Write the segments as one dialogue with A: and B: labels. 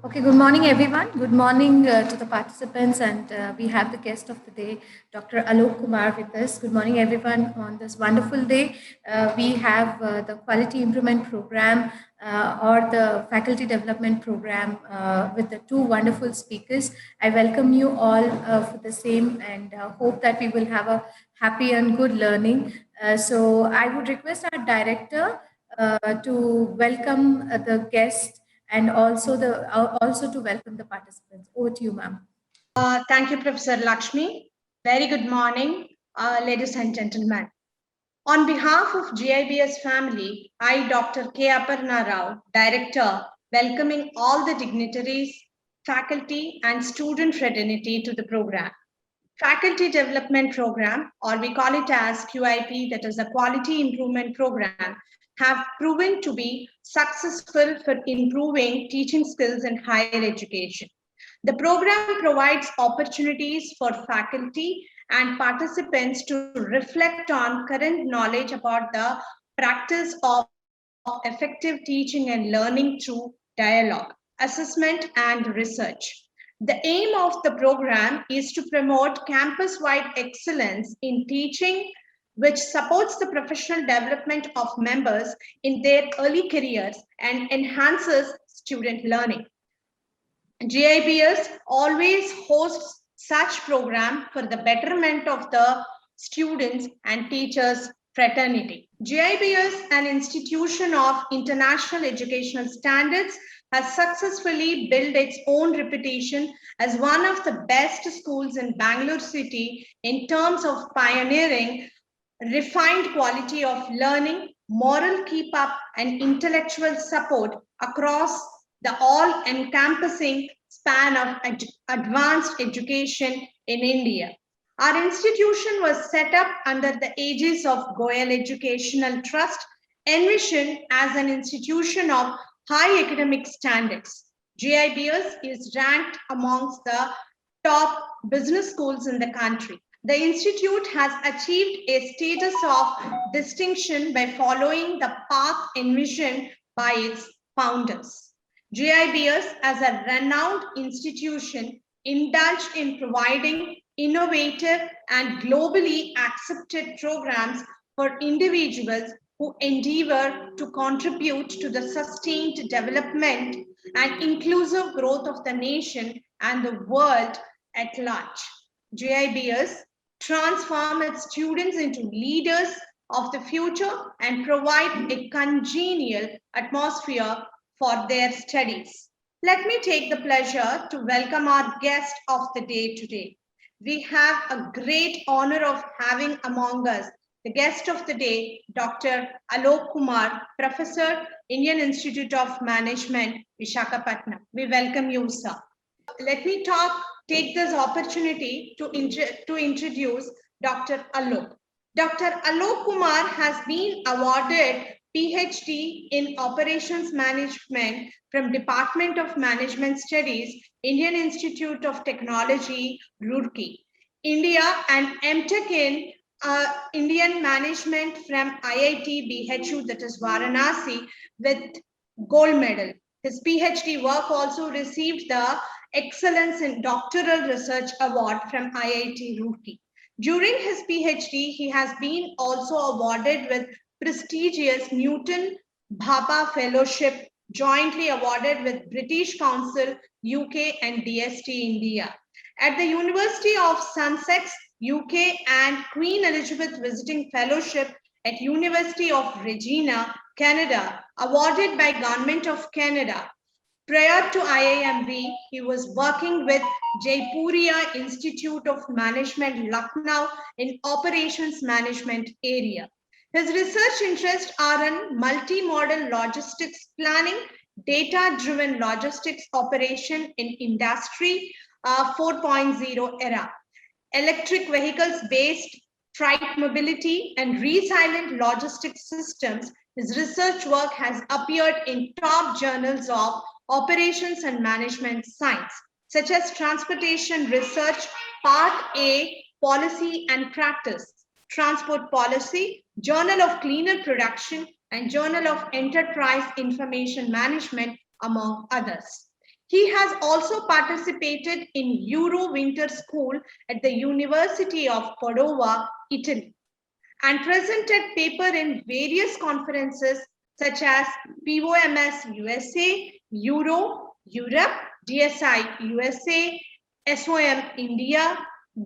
A: Okay, good morning, everyone. Good morning to the participants, and we have the guest of the day, Dr. Alok Kumar, with us. Good morning, everyone. On this wonderful day, we have the Quality Improvement Program or the Faculty Development Program with the two wonderful speakers. I welcome you all for the same and hope that we will have a happy and good learning. So, I would request our director to welcome the guest and also to welcome the participants. Over to you, ma'am.
B: Thank you, Professor Lakshmi. Very good morning, ladies and gentlemen. On behalf of GIBS family, I, Dr. K. Aparna Rao, Director, welcoming all the dignitaries, faculty, and student fraternity to the program. Faculty Development Program, or we call it as QIP, that is the Quality Improvement Program, have proven to be successful for improving teaching skills in higher education. The program provides opportunities for faculty and participants to reflect on current knowledge about the practice of effective teaching and learning through dialogue, assessment, and research. The aim of the program is to promote campus-wide excellence in teaching, which supports the professional development of members in their early careers and enhances student learning. GIBS always hosts such program for the betterment of the students and teachers fraternity. GIBS, an institution of international educational standards, has successfully built its own reputation as one of the best schools in Bangalore city in terms of pioneering refined quality of learning, moral keep up, and intellectual support across the all encompassing span of advanced education in India. Our institution was set up under the aegis of Goel Educational Trust, envisioned as an institution of high academic standards. GIBS is ranked amongst the top business schools in the country. The institute has achieved a status of distinction by following the path envisioned by its founders. GIBS, as a renowned institution, indulged in providing innovative and globally accepted programs for individuals who endeavor to contribute to the sustained development and inclusive growth of the nation and the world at large. GIBS transform its students into leaders of the future and provide a congenial atmosphere for their studies. Let me take the pleasure to welcome our guest of the day today. We have a great honor of having among us the guest of the day, Dr. Alok Kumar, Professor, Indian Institute of Management, Visakhapatnam. We welcome you, sir. Let me take this opportunity to introduce Dr. Alok. Dr. Alok Kumar has been awarded PhD in Operations Management from Department of Management Studies, Indian Institute of Technology, Roorkee, India, and MTech in Indian Management from IIT BHU, that is Varanasi, with gold medal. His PhD work also received the Excellence in Doctoral Research Award from IIT Roorkee. During his PhD, he has been also awarded with prestigious Newton Bhabha Fellowship, jointly awarded with British Council, UK, and DST India. At the University of Sussex, UK, and Queen Elizabeth Visiting Fellowship at University of Regina, Canada, awarded by Government of Canada. Prior to IIMB, he was working with Jaipuria Institute of Management, Lucknow, in operations management area. His research interests are in multimodal logistics planning, data-driven logistics operation in industry 4.0 era, electric vehicles based freight mobility, and resilient logistics systems. His research work has appeared in top journals of operations and management science, such as Transportation Research, Part A, Policy and Practice, Transport Policy, Journal of Cleaner Production, and Journal of Enterprise Information Management, among others. He has also participated in Euro Winter School at the University of Padova, Italy, and presented paper in various conferences such as POMS USA, Euro, Europe, DSI USA, SOM India,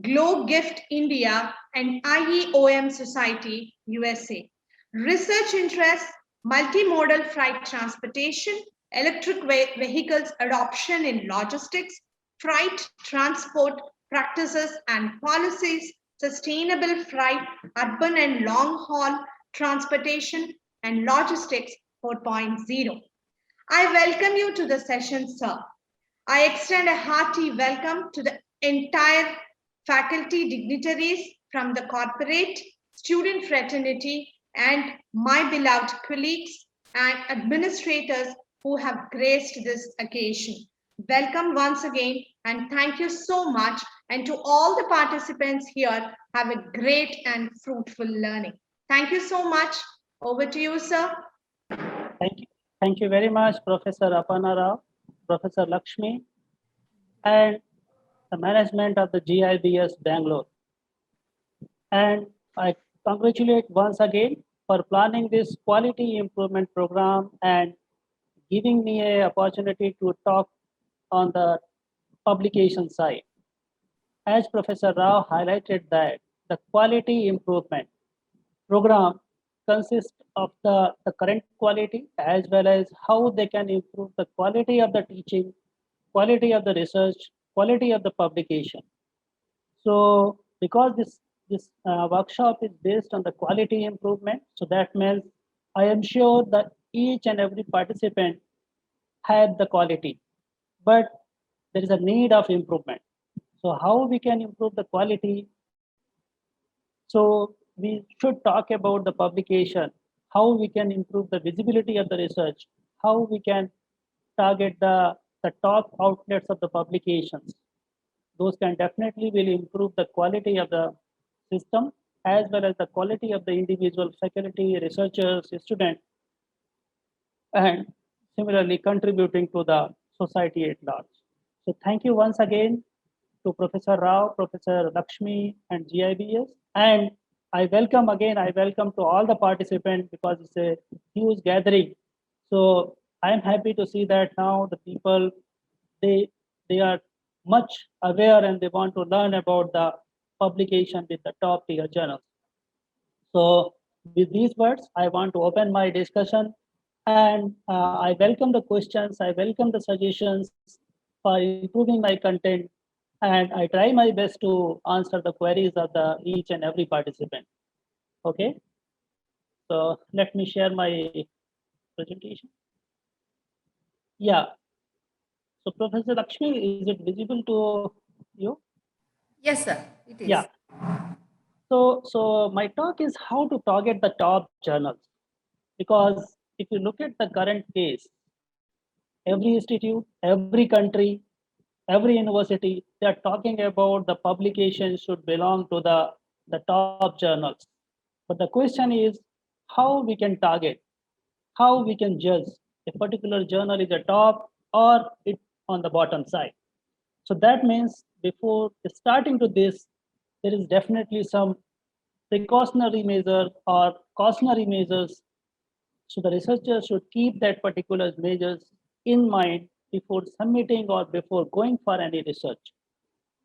B: Glow Gift India, and IEOM Society USA. Research interests, multimodal freight transportation, electric vehicles adoption in logistics, freight transport practices and policies, sustainable freight, urban and long haul transportation, and logistics 4.0. I welcome you to the session, sir. I extend a hearty welcome to the entire faculty dignitaries from the corporate, student fraternity, and my beloved colleagues and administrators who have graced this occasion. Welcome once again, and thank you so much. And to all the participants here, have a great and fruitful learning. Thank you so much. Over to you, sir.
C: Thank you. Thank you very much, Professor Aparna Rao, Professor Lakshmi, and the management of the GIBS Bangalore. And I congratulate once again for planning this quality improvement program and giving me an opportunity to talk on the publication side. As Professor Rao highlighted that the quality improvement program consists of the current quality as well as how they can improve the quality of the teaching, quality of the research, quality of the publication. So because this workshop is based on the quality improvement, so that means I am sure that each and every participant had the quality, but there is a need of improvement. So how we can improve the quality? So we should talk about the publication, how we can improve the visibility of the research, how we can target the top outlets of the publications. Those can definitely will improve the quality of the system as well as the quality of the individual faculty, researchers, students, and similarly contributing to the society at large. So thank you once again to Professor Rao, Professor Lakshmi, and GIBS. And I welcome to all the participants because it's a huge gathering. So I'm happy to see that now the people, they are much aware and they want to learn about the publication with the top tier journals. So with these words, I want to open my discussion and I welcome the questions, I welcome the suggestions for improving my content, and I try my best to answer the queries of the each and every participant. Okay, so let me share my presentation. Yeah, so Professor Lakshmi, is it visible to you?
A: Yes, sir, it is.
C: Yeah. So my talk is how to target the top journals, because if you look at the current case, every institute, every country, every university, they are talking about the publication should belong to the top journals. But the question is how we can target, how we can judge a particular journal is a top or it on the bottom side. So that means before starting to this, there is definitely some precautionary measure or cautionary measures. So the researcher should keep that particular measures in mind before submitting or before going for any research.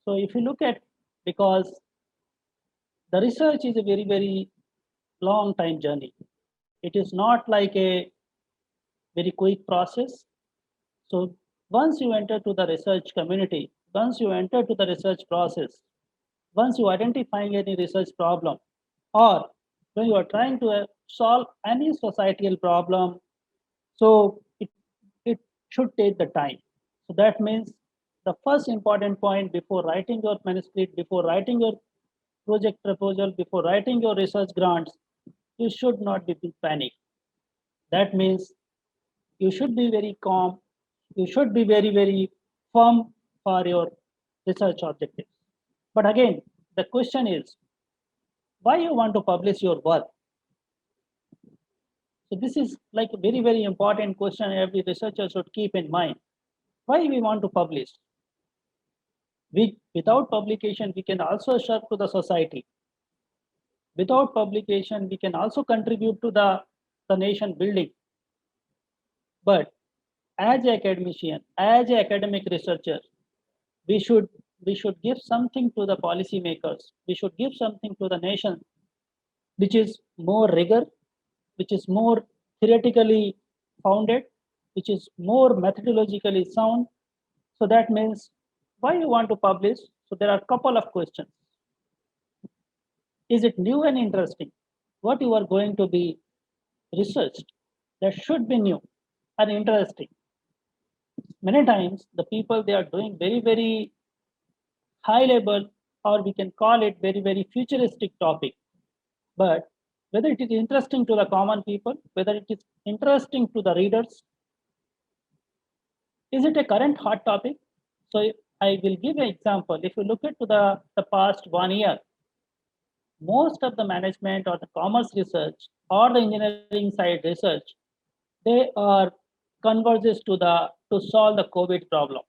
C: So if you look at, because the research is a very, very long time journey. It is not like a very quick process. So once you enter to the research community, once you enter to the research process, once you identifying any research problem, or when you are trying to solve any societal problem, so it should take the time. So that means the first important point before writing your manuscript, before writing your project proposal, before writing your research grants, you should not be in panic. That means you should be very calm. You should be very, very firm for your research objectives. But again, the question is, why you want to publish your work? So this is like a very, very important question every researcher should keep in mind. Why we want to publish? Without publication, we can also serve to the society. Without publication, we can also contribute to the nation building. But as an academician, as an academic researcher, we should we should give something to the policymakers. We should give something to the nation, which is more rigor, which is more theoretically founded, which is more methodologically sound. So that means why you want to publish? So there are a couple of questions. Is it new and interesting? What you are going to be researched that should be new and interesting. Many times the people they are doing very high level, or we can call it very futuristic topic. But whether it is interesting to the common people, whether it is interesting to the readers, is it a current hot topic? So I will give an example. If you look at to the past 1 year, most of the management or the commerce research or the engineering side research, they are converges to solve the COVID problem.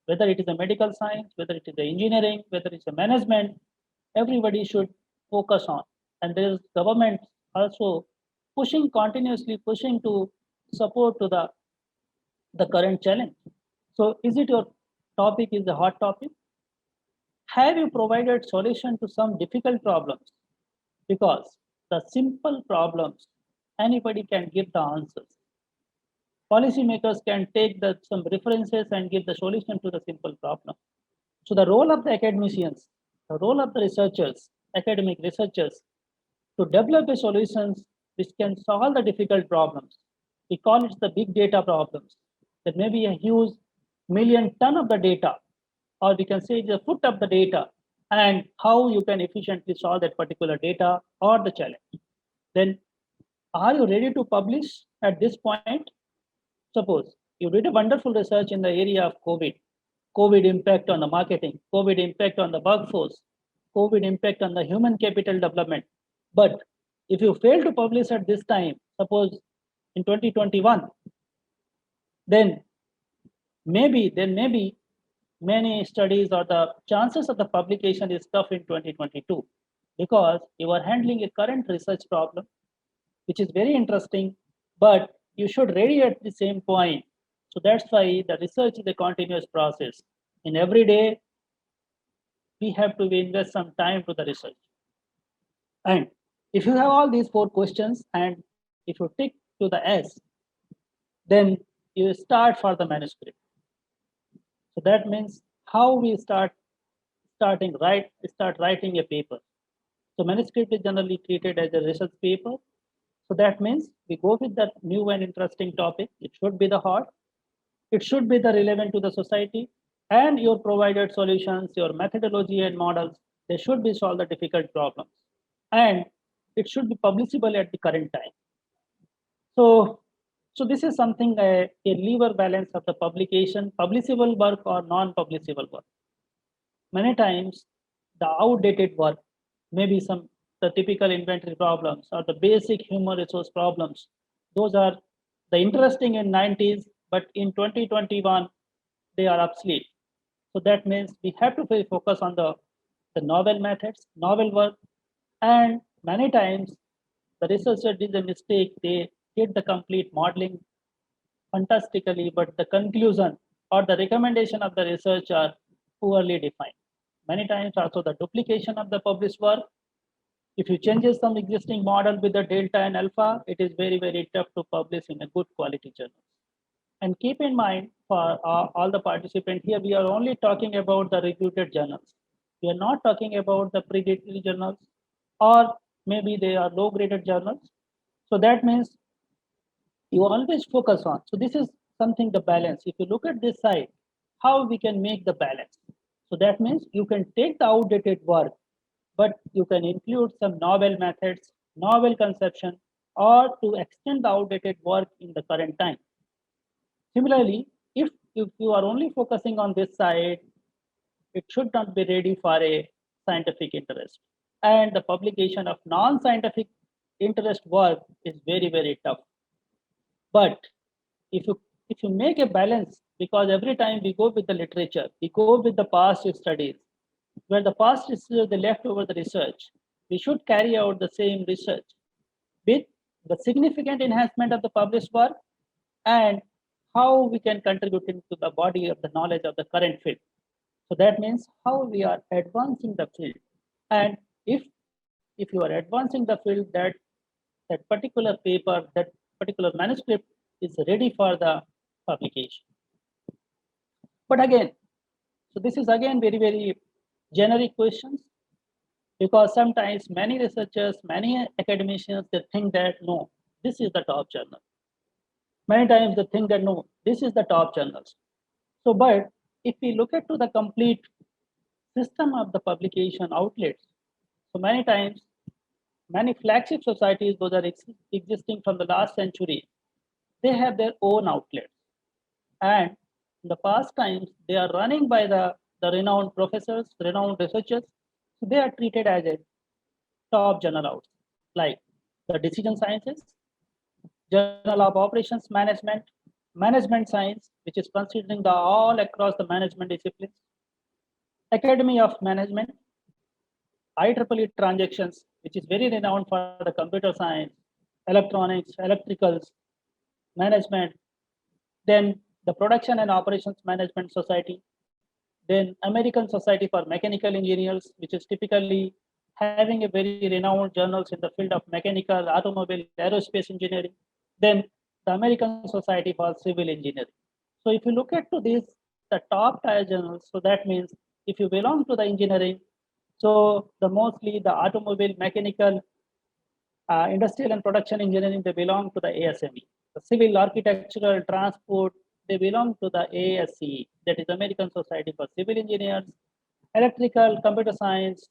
C: Whether it is a medical science, whether it is the engineering, whether it's a management, everybody should focus on. And there is government also continuously pushing to support to the current challenge. So is it your topic is the hot topic? Have you provided solution to some difficult problems? Because the simple problems, anybody can give the answers. Policymakers can take some references and give the solution to the simple problem. So the role of the academicians, the role of the researchers, academic researchers, to develop the solutions which can solve the difficult problems. We call it the big data problems. There may be a huge million ton of the data, or we can say the foot of the data, and how you can efficiently solve that particular data or the challenge. Then, are you ready to publish at this point? Suppose you did a wonderful research in the area of COVID impact on the marketing, COVID impact on the workforce, COVID impact on the human capital development. But if you fail to publish at this time, suppose in 2021, then maybe many studies or the chances of the publication is tough in 2022 because you are handling a current research problem, which is very interesting, but you should ready at the same point. So that's why the research is a continuous process. In every day, we have to invest some time to the research. And if you have all these four questions and if you tick to the S, then you start for the manuscript. So that means how we start writing a paper. So manuscript is generally treated as a research paper. So that means we go with that new and interesting topic. It should be the hot. It should be the relevant to the society, and your provided solutions, your methodology and models, they should be solve the difficult problems. And it should be publishable at the current time. So this is something a lever balance of the publication, publishable work or non-publishable work. Many times the outdated work, maybe the typical inventory problems or the basic human resource problems, those are the interesting in 90s, but in 2021 they are obsolete. So that means we have to focus on the novel methods, novel work, and many times the researcher did a mistake. They did the complete modeling fantastically, but the conclusion or the recommendation of the research are poorly defined. Many times also the duplication of the published work. If you changes some existing model with the delta and alpha, it is very tough to publish in a good quality journal. And keep in mind for all the participants here, we are only talking about the reputed journals. We are not talking about the predatory journals, or maybe they are low graded journals. So that means you always focus on. So this is something the balance. If you look at this side, how we can make the balance. So that means you can take the outdated work, but you can include some novel methods, novel conception, or to extend the outdated work in the current time. Similarly, if you are only focusing on this side, it should not be ready for a scientific interest. And the publication of non-scientific interest work is very tough. But if you if you make a balance, because every time we go with the literature, we go with the past studies, where the past is the leftover the research, we should carry out the same research with the significant enhancement of the published work and how we can contribute into the body of the knowledge of the current field. So that means how we are advancing the field. And if you are advancing the field, that particular paper, that particular manuscript is ready for the publication. But again, so this is again very, very generic questions, because sometimes many researchers, many academicians, they think that no, this is the top journal. Many times they think that no, this is the top journals. So, but if we look at to the complete system of the publication outlets, so many times, many flagship societies, those are existing from the last century, they have their own outlets. And in the past times, they are running by the renowned professors, renowned researchers. So they are treated as a top journal outlets, like the decision sciences, Journal of Operations Management, Management Science, which is considering the all across the management disciplines, Academy of Management, IEEE Transactions, which is very renowned for the computer science, electronics, electricals, management, then the Production and Operations Management Society, then American Society for Mechanical Engineers, which is typically having a very renowned journals in the field of mechanical, automobile, aerospace engineering, then the American Society for Civil Engineering. So if you look at to these, the top tier journals, so that means if you belong to the engineering, so the mostly the automobile, mechanical, industrial and production engineering, they belong to the ASME. The civil, architectural, transport, they belong to the ASCE, that is American Society for Civil Engineers. Electrical, computer science,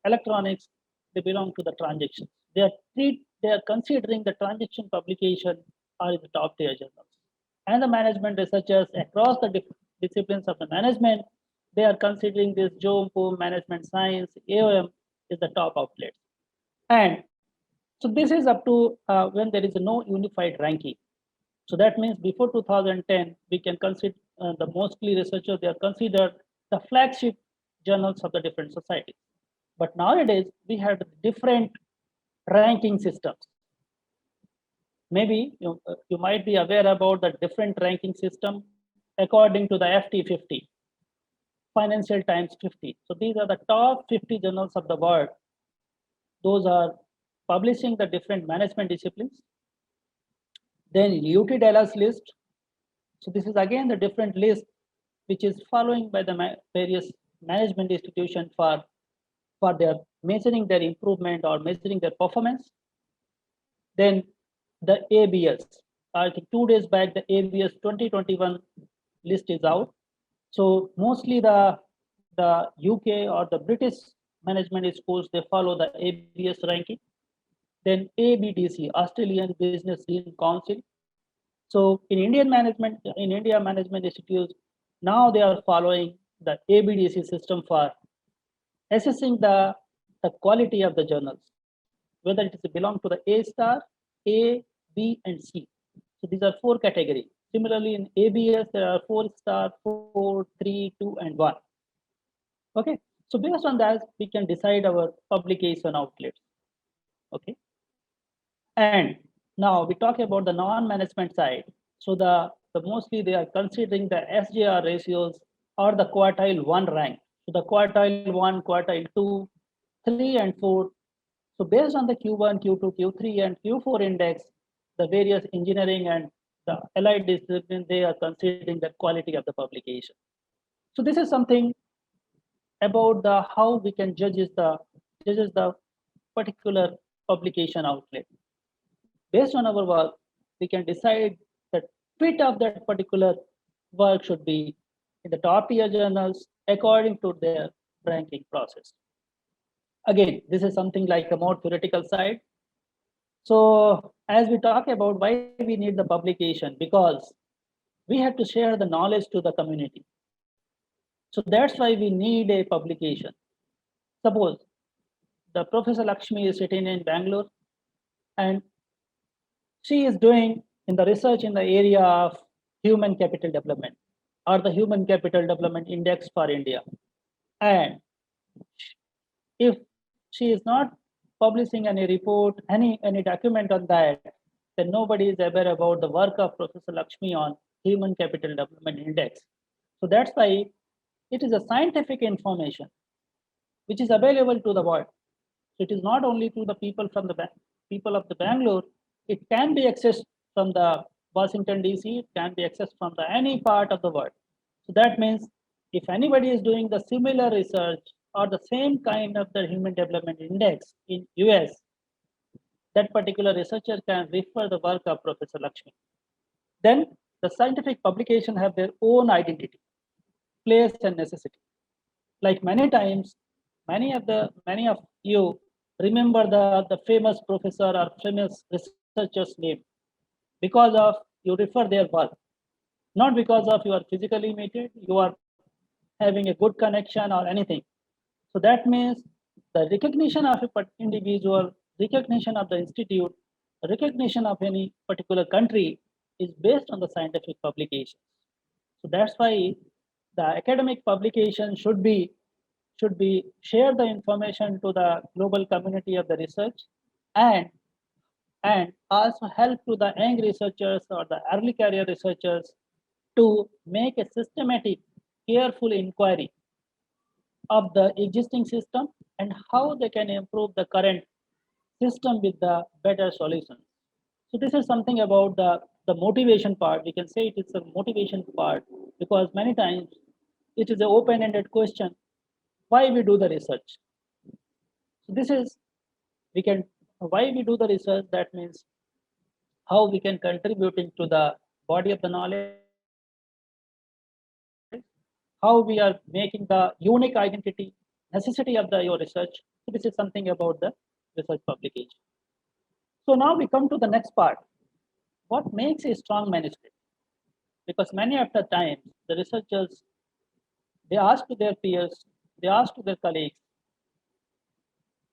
C: electronics, they belong to the transactions. They are considering the transaction publication are in the top tier journals. And the management researchers across the disciplines of the management, they are considering this JOMPO, management science, AOM is the top outlet. And so this is up to when there is no unified ranking. So that means before 2010, we can consider the mostly researchers, they are considered the flagship journals of the different societies. But nowadays, we have different ranking systems. Maybe you might be aware about the different ranking system according to the FT50, Financial Times 50. So these are the top 50 journals of the world. Those are publishing the different management disciplines. Then UT Dallas list. So this is again the different list which is following by the various management institutions for their measuring their improvement or measuring their performance. Then the ABS. I think 2 days back, the ABS 2021 list is out. So mostly the UK or the British management schools, they follow the ABS ranking. Then ABDC, Australian Business Dean Council. So in India management institutes, now they are following the ABDC system for assessing the quality of the journals, whether it is belong to the A star, A, B, and C. So these are 4 categories. Similarly, in ABS, there are 4 star, 4, 3, 2, and 1. Okay, so based on that, we can decide our publication outlets. Okay, and now we talk about the non-management side. So the mostly they are considering the SJR ratios or the quartile 1 rank. So the quartile 1, quartile 2, 3, and 4. So based on the Q1, Q2, Q3, and Q4 index, the various engineering and the allied disciplines, they are considering the quality of the publication. So this is something about the how we can judge the particular publication outlet. Based on our work, we can decide that fit of that particular work should be in the top tier journals according to their ranking process. Again, this is something like a more theoretical side. So as we talk about why we need the publication, because we have to share the knowledge to the community. So that's why we need a publication. Suppose the Professor Lakshmi is sitting in Bangalore and she is doing in the research in the area of human capital development or the human capital development index for India. And if she is not publishing any report, any document on that, then nobody is aware about the work of Professor Lakshmi on Human Capital Development Index. So that's why it is a scientific information which is available to the world. So it is not only to the people from the people of the Bangalore. It can be accessed from the Washington DC. It can be accessed from the any part of the world. So that means if anybody is doing the similar research or the same kind of the Human Development Index in US, that particular researcher can refer the work of Professor Lakshmi. Then the scientific publication have their own identity, place and necessity. Like many times, many of you remember the famous professor or famous researcher's name because of you refer their work, not because of you are physically meted, you are having a good connection or anything. So that means the recognition of a individual, recognition of the institute, recognition of any particular country is based on the scientific publications. So that's why the academic publication should be share the information to the global community of the research and also help to the young researchers or the early career researchers to make a systematic, careful inquiry of the existing system and how they can improve the current system with the better solutions. So this is something about the motivation part. We can say it is a motivation part because many times it is an open-ended question, why we do the research. So this is, we can, why we do the research, that means how we can contribute into the body of the knowledge, how we are making the unique identity, necessity of your research. So this is something about the research publication. So now we come to the next part. What makes a strong manuscript? Because many of the times the researchers, they ask to their peers, they ask to their colleagues,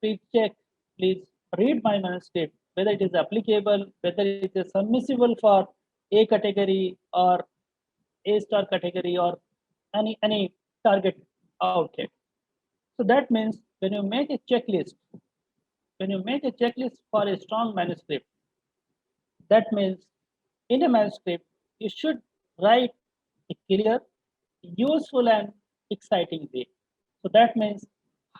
C: please check, please read my manuscript, whether it is applicable, whether it is submissible for A category or A star category or any target outlet. So that means when you make a checklist, for a strong manuscript, that means in a manuscript, you should write a clear, useful, and exciting way. So that means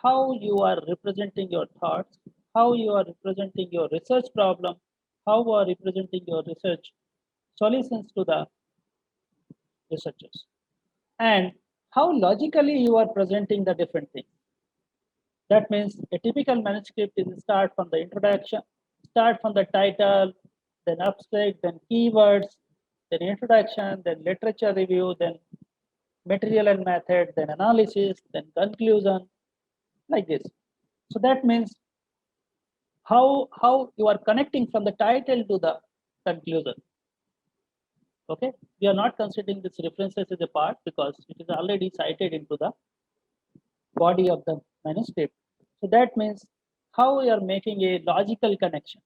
C: how you are representing your thoughts, how you are representing your research problem, how you are representing your research solutions to the researchers, and how logically you are presenting the different things. That means a typical manuscript is start from the introduction, start from the title, then abstract, then keywords, then introduction, then literature review, then material and method, then analysis, then conclusion, like this. So that means how you are connecting from the title to the conclusion. Okay, we are not considering this references as a part because it is already cited into the body of the manuscript. So that means how we are making a logical connection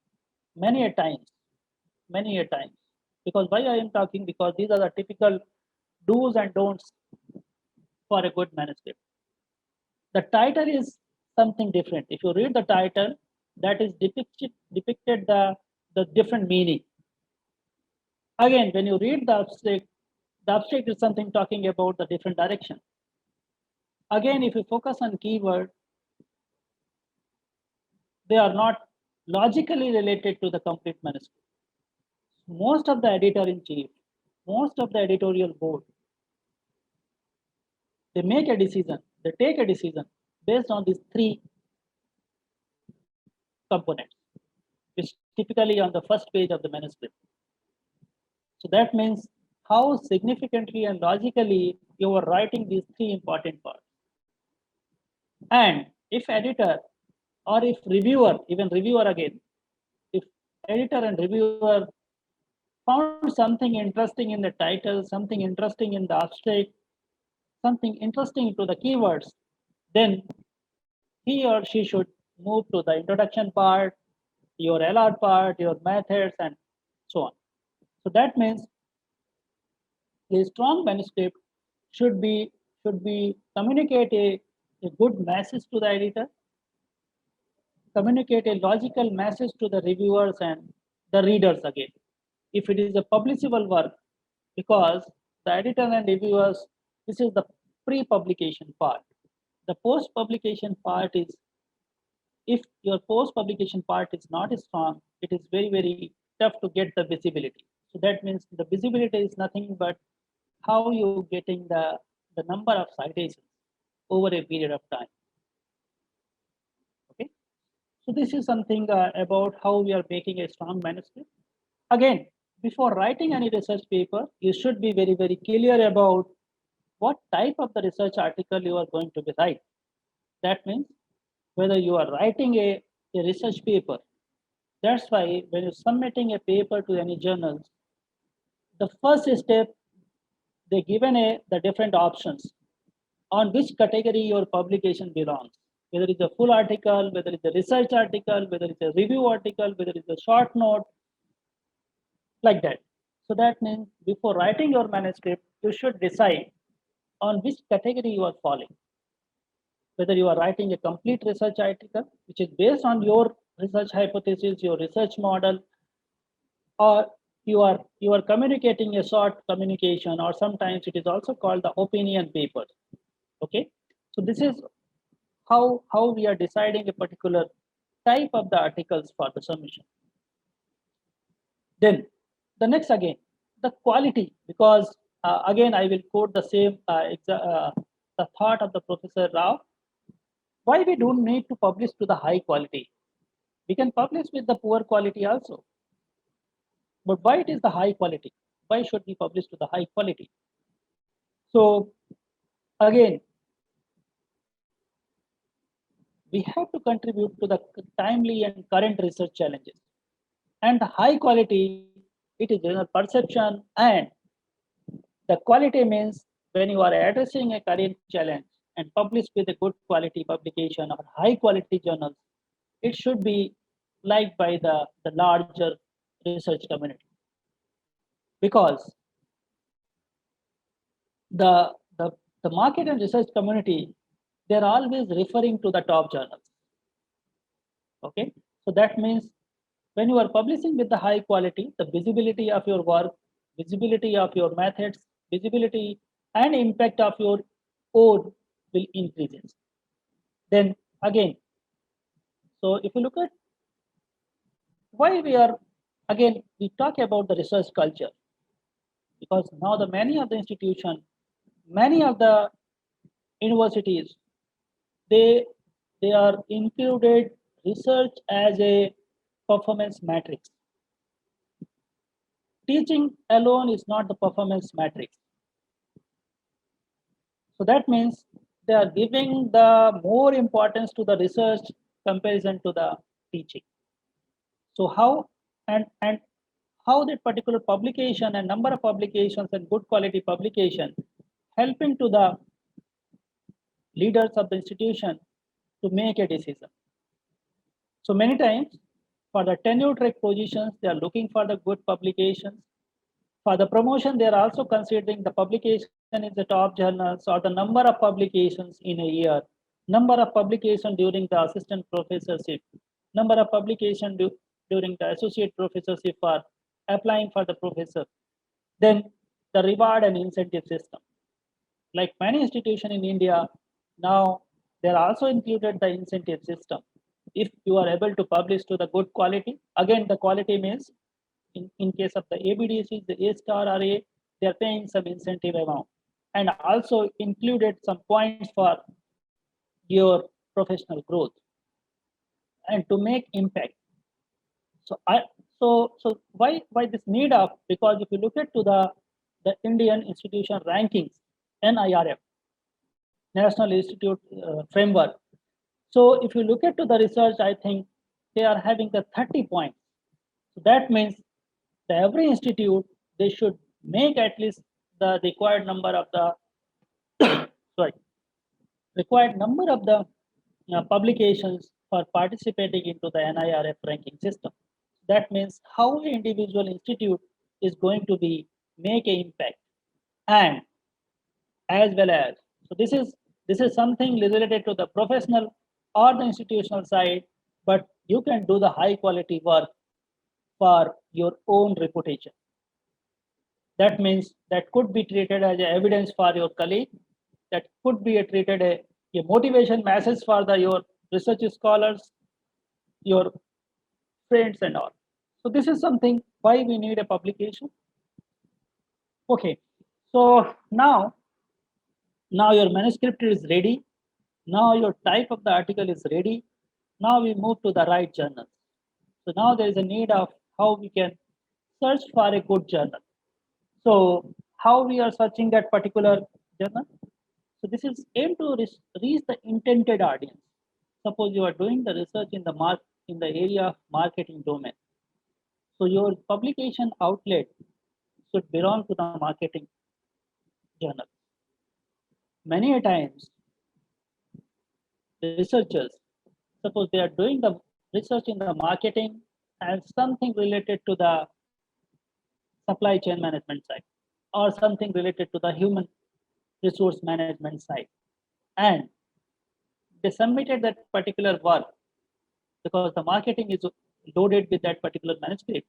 C: many a times. Because why I am talking, because these are the typical do's and don'ts for a good manuscript. The title is something different. If you read the title, that is depicted the different meaning. Again, when you read the abstract is something talking about the different direction. Again, if you focus on keyword, they are not logically related to the complete manuscript. Most of the editor-in-chief, most of the editorial board, they make a decision, they take a decision based on these three components, which typically on the first page of the manuscript. So that means how significantly and logically you are writing these three important parts. And if editor or if reviewer, even reviewer again, if editor and reviewer found something interesting in the title, something interesting in the abstract, something interesting to the keywords, then he or she should move to the introduction part, your LR part, your methods, and so on. So that means A strong manuscript should be communicate a good message to the editor, communicate a logical message to the reviewers and the readers again. If it is a publishable work, because the editor and reviewers, this is the pre-publication part. The post-publication part is, if your post-publication part is not strong, it is very, very tough to get the visibility. So that means the visibility is nothing but how you getting the number of citations over a period of time. Okay. So this is something about how we are making a strong manuscript. Again, before writing any research paper, you should be very, very clear about what type of the research article you are going to be write. That means whether you are writing a research paper. That's why when you're submitting a paper to any journals, the first step, they given the different options on which category your publication belongs. Whether it's a full article, whether it's a research article, whether it's a review article, whether it's a short note, like that. So that means before writing your manuscript, you should decide on which category you are falling. Whether you are writing a complete research article, which is based on your research hypothesis, your research model, or you are communicating a short communication, or sometimes it is also called the opinion paper. Okay, so this is how we are deciding a particular type of the articles for the submission. Then the next, again, the quality, because again I will quote the same the thought of the Professor Rao. Why we don't need to publish to the high quality? We can publish with the poor quality also. But why it is the high quality? Why should we publish to the high quality? So again, we have to contribute to the timely and current research challenges. And the high quality, it is general perception, and the quality means when you are addressing a current challenge and publish with a good quality publication or high quality journals, it should be liked by the larger research community. Because the, the, the market and research community, they're always referring to the top journals. Okay, so that means when you are publishing with the high quality, the visibility of your work, visibility of your methods, visibility and impact of your code will increase. Then again, so if you look at why we are, again, we talk about the research culture, because now the many of the institutions, many of the universities, they are included research as a performance matrix. Teaching alone is not the performance matrix. So that means they are giving the more importance to the research comparison to the teaching. So how and how that particular publication and number of publications and good quality publication helping to the leaders of the institution to make a decision. So many times for the tenure track positions, they are looking for the good publications. For the promotion, they are also considering the publication in the top journals or the number of publications in a year, number of publications during the assistant professorship, number of publications during the associate professorship for applying for the professor. Then the reward and incentive system. Like many institutions in India, now they are also included the incentive system. If you are able to publish to the good quality, again the quality means in case of the ABDC, the A star or A, they are paying some incentive amount, and also included some points for your professional growth and to make impact. So so why this need of, because if you look at to the Indian institution rankings, NIRF, National Institute framework. So if you look at to the research, I think they are having the 30 points. So that means the every institute, they should make at least the required number of the sorry, required number of the publications for participating into the NIRF ranking system. That means how an individual institute is going to be make an impact. and as well as, so this is something related to the professional or the institutional side, but you can do the high quality work for your own reputation. That means that could be treated as a evidence for your colleague, that could be treated a motivation message for your research scholars, your friends and all. So this is something why we need a publication. Okay, so now your manuscript is ready. Now your type of the article is ready. Now we move to the right journal. So now there is a need of how we can search for a good journal. So how we are searching that particular journal? So this is aimed to reach the intended audience. Suppose you are doing the research in the area of marketing domain. So your publication outlet should belong to the marketing journal. Many a times, researchers, suppose they are doing the research in the marketing and something related to the supply chain management side or something related to the human resource management side. And they submitted that particular work because the marketing is loaded with that particular manuscript.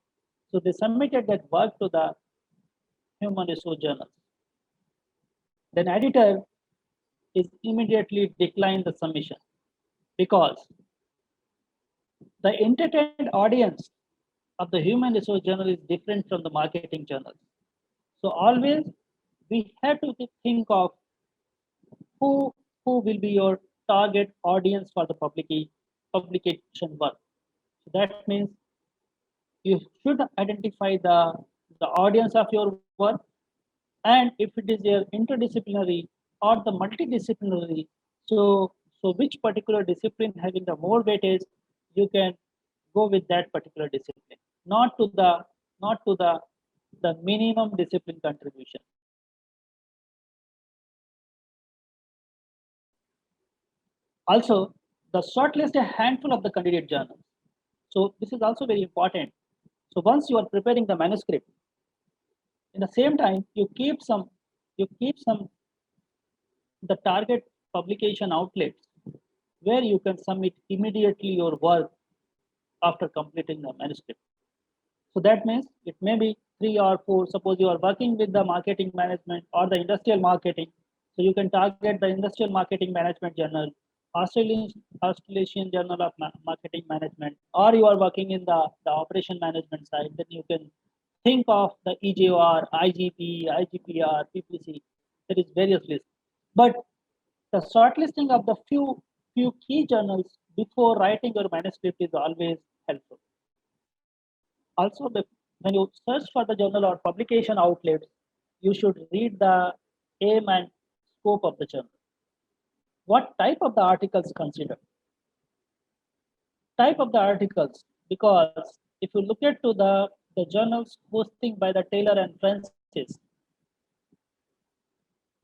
C: So they submitted that work to the human resource journals. Then editor is immediately declined the submission because the intended audience of the human resource journal is different from the marketing journal. So always we have to think of who will be your target audience for the publication work. So that means you should identify the audience of your work, and if it is your interdisciplinary or the multidisciplinary, so which particular discipline having the more weightage, you can go with that particular discipline, not to the minimum discipline contribution. Also, the shortlist a handful of the candidate journals. So this is also very important. So once you are preparing the manuscript, in the same time you keep some the target publication outlets where you can submit immediately your work after completing the manuscript. So that means it may be 3 or 4. Suppose you are working with the marketing management or the industrial marketing, so you can target the industrial marketing management journal, Australasian Journal of Marketing Management, or you are working in the operation management side, then you can think of the EJOR, IGP, IGPR, PPC. There is various lists. But the shortlisting of the few key journals before writing your manuscript is always helpful. Also, when you search for the journal or publication outlets, you should read the aim and scope of the journal. What type of the articles considered? Type of the articles, because if you look at to the journals hosting by the Taylor and Francis,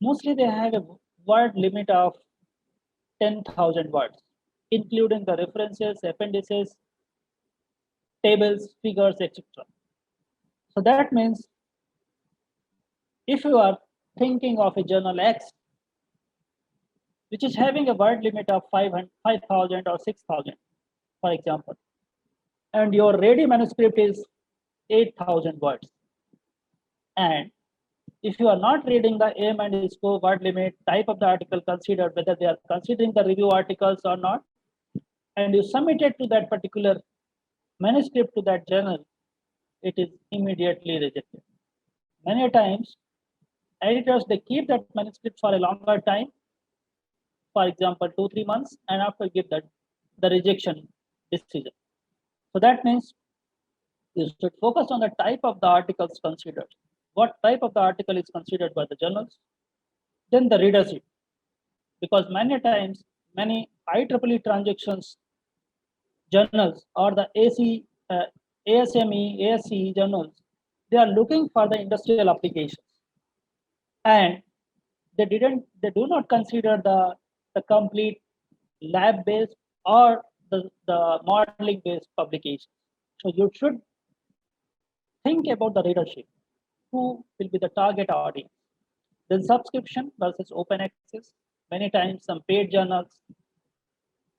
C: mostly they have a word limit of 10,000 words, including the references, appendices, tables, figures, etc. So that means if you are thinking of a journal X, which is having a word limit of 5,000 or 6,000, for example, and your ready manuscript is 8,000 words, and if you are not reading the aim and scope, word limit, type of the article considered, whether they are considering the review articles or not, and you submit it to that particular manuscript to that journal, it is immediately rejected. Many times, editors they keep that manuscript for a longer time, for example, 2-3 months, and after give the rejection decision. So that means you should focus on the type of the articles considered. What type of the article is considered by the journals? Then the readership, because many times many IEEE transactions journals or the ASME, ASCE journals, they are looking for the industrial applications, and they do not consider the complete lab based or the modeling based publications. So you should think about the readership, who will be the target audience. Then subscription versus open access. Many times some paid journals,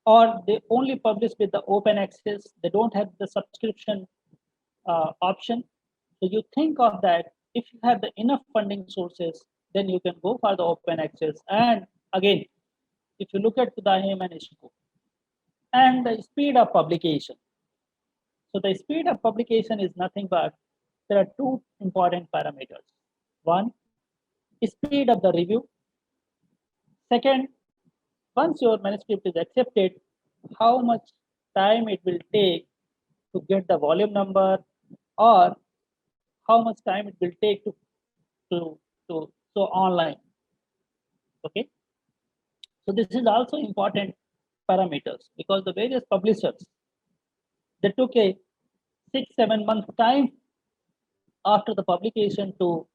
C: or they only publish with the open access. They don't have the subscription option. So you think of that. If you have the enough funding sources, then you can go for the open access. And again, if you look at the aim and issue and the speed of publication. So the speed of publication is nothing but there are two important parameters. One, speed of the review. Second, once your manuscript is accepted, how much time it will take to get the volume number, or how much time it will take to, so online. Okay. So this is also important parameters because the various publishers, they took a 6-7 month time after the publication to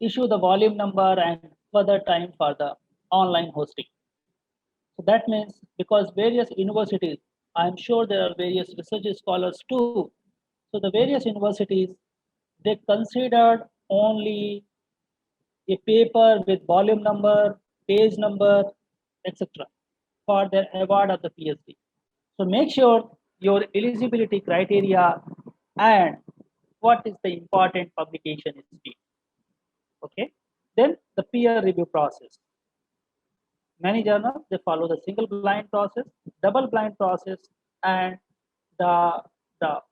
C: issue the volume number and further time for the online hosting. So that means because various universities, I'm sure there are various research scholars too. So the various universities, they considered only a paper with volume number, page number, etc. for their award of the PhD. So make sure your eligibility criteria and what is the important publication is. Okay. Then the peer review process. Many journals, they follow the single blind process, double blind process, and the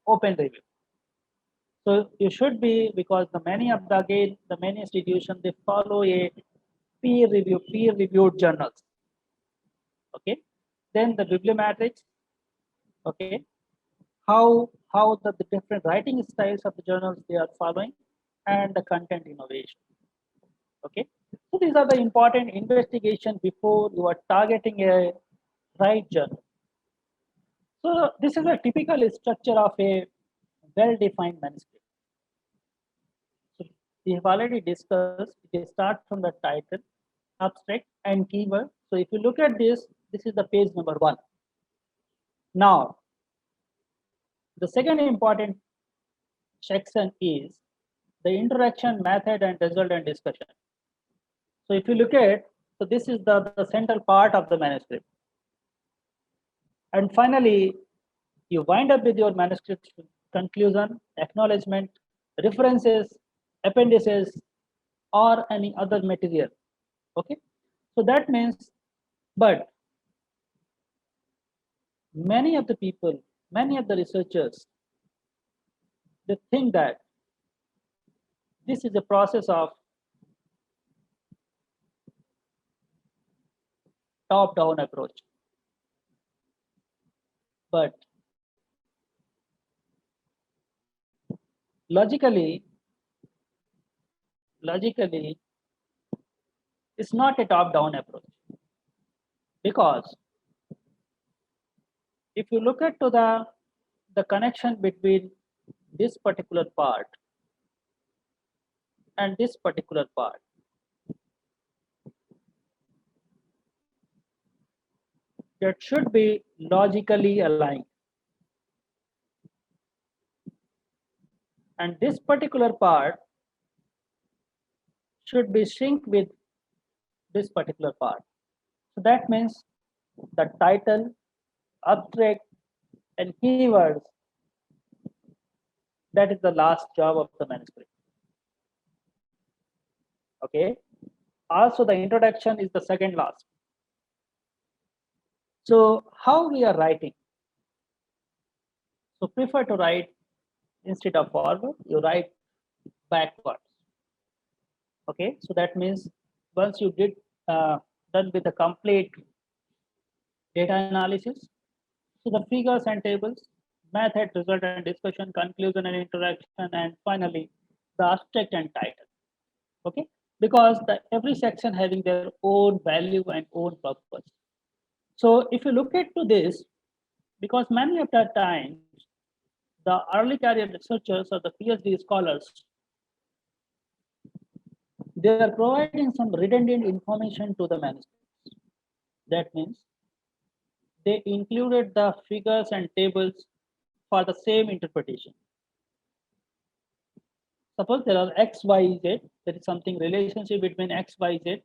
C: open review. So you should be, because the many of the again the many institutions, they follow a peer reviewed journals. Okay. Then the bibliometrics. Okay. How the different writing styles of the journals they are following, and the content innovation. Okay. So these are the important investigation before you are targeting a right journal. So this is a typical structure of a well-defined manuscript. So we have already discussed, they start from the title, abstract, and keyword. So if you look at this is the page number 1. Now, the second important section is the introduction, method, and result and discussion. So if you look at, so this is the central part of the manuscript. And finally, you wind up with your manuscript conclusion, acknowledgement, references, appendices, or any other material. Okay. So that means, but many of the people, many of the researchers, they think that this is a process of top-down approach. But logically, it's not a top-down approach, because if you look at to the connection between this particular part and this particular part, that should be logically aligned. And this particular part should be synced with this particular part. So that means the title, abstract, and keywords, that is the last job of the manuscript. Okay. Also, the introduction is the second last. So how we are writing? So prefer to write instead of forward, you write backwards. Okay. So that means once you did done with the complete data analysis, so the figures and tables, method, result and discussion, conclusion and interaction, and finally the abstract and title. Okay, because every section having their own value and own purpose. So if you look at to this, because many of the times the early career researchers or the PhD scholars, they are providing some redundant information to the manuscripts. That means they included the figures and tables for the same interpretation. Suppose there are X, Y, Z, there is something relationship between X, Y, Z,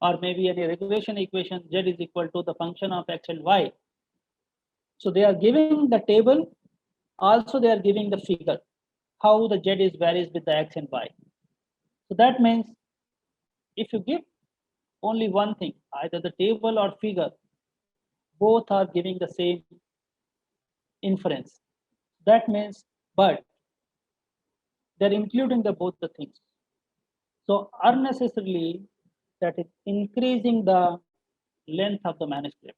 C: or maybe any regression equation Z is equal to the function of X and Y. So they are giving the table, also they are giving the figure, how the Z is varies with the X and Y. So that means if you give only one thing, either the table or figure, both are giving the same inference. That means, but they're including the both the things. So unnecessarily, that is increasing the length of the manuscript.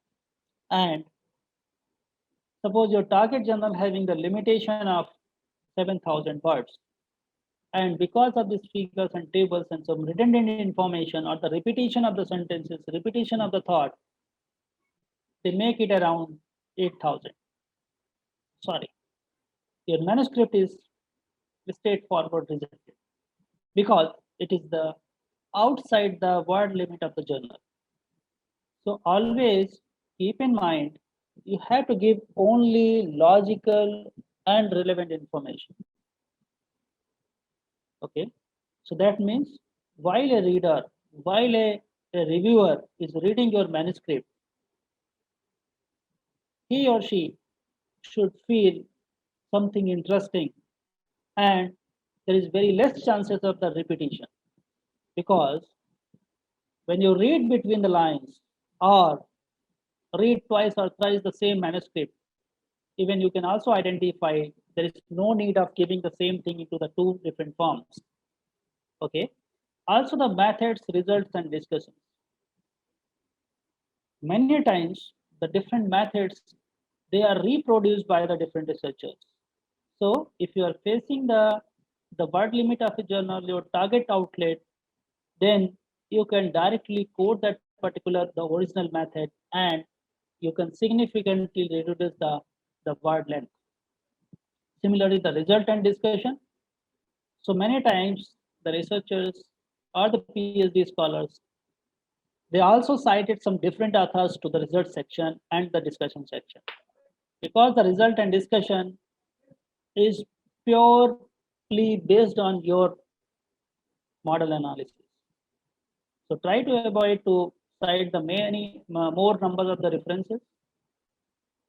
C: And suppose your target journal having the limitation of 7,000 words. And because of these figures and tables and some redundant information or the repetition of the sentences, repetition of the thought, they make it around 8,000. Sorry, your manuscript is straightforward rejected because it is the outside the word limit of the journal. So always keep in mind, you have to give only logical and relevant information. Okay, so that means while a reader, while a reviewer is reading your manuscript, he or she should feel something interesting, and there is very less chances of the repetition, because when you read between the lines or read twice or thrice the same manuscript, even you can also identify there is no need of giving the same thing into the two different forms. Okay. Also the methods, results, and discussions. Many times the different methods, they are reproduced by the different researchers. So if you are facing the word limit of a journal, your target outlet, then you can directly code that particular the original method, and you can significantly reduce the word length. Similarly, the result and discussion. So many times the researchers or the PhD scholars, they also cited some different authors to the result section and the discussion section, because the result and discussion is purely based on your model analysis. So try to avoid to cite the many more numbers of the references.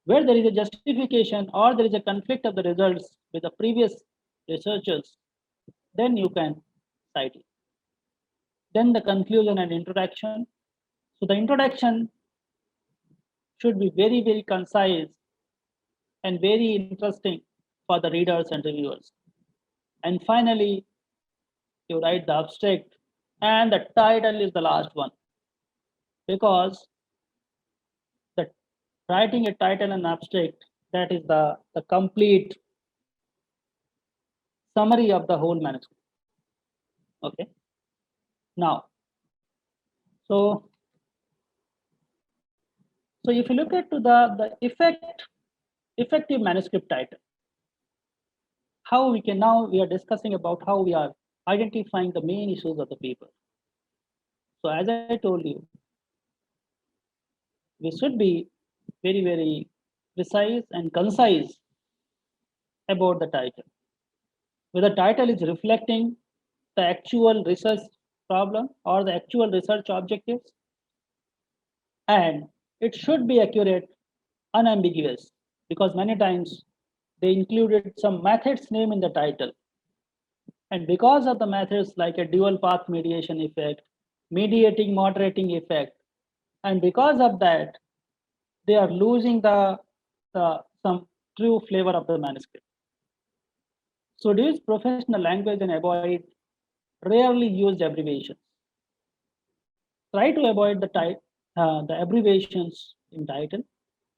C: Where there is a justification or there is a conflict of the results with the previous researchers, then you can cite it. Then the conclusion and introduction. So the introduction should be very, very concise and very interesting for the readers and reviewers. And finally, you write the abstract, and the title is the last one, because the writing a title and abstract, that is the complete summary of the whole manuscript. Okay. Now, so if you look at to the effective manuscript title, how we can, now we are discussing about how we are identifying the main issues of the paper. So as I told you, we should be very, very precise and concise about the title. Whether the title is reflecting the actual research problem or the actual research objectives, and it should be accurate, unambiguous, because many times they included some methods name in the title. And because of the methods like a dual path mediation effect, mediating moderating effect, and because of that, they are losing the some true flavor of the manuscript. So use professional language and avoid rarely used abbreviations. Try to avoid the abbreviations in title.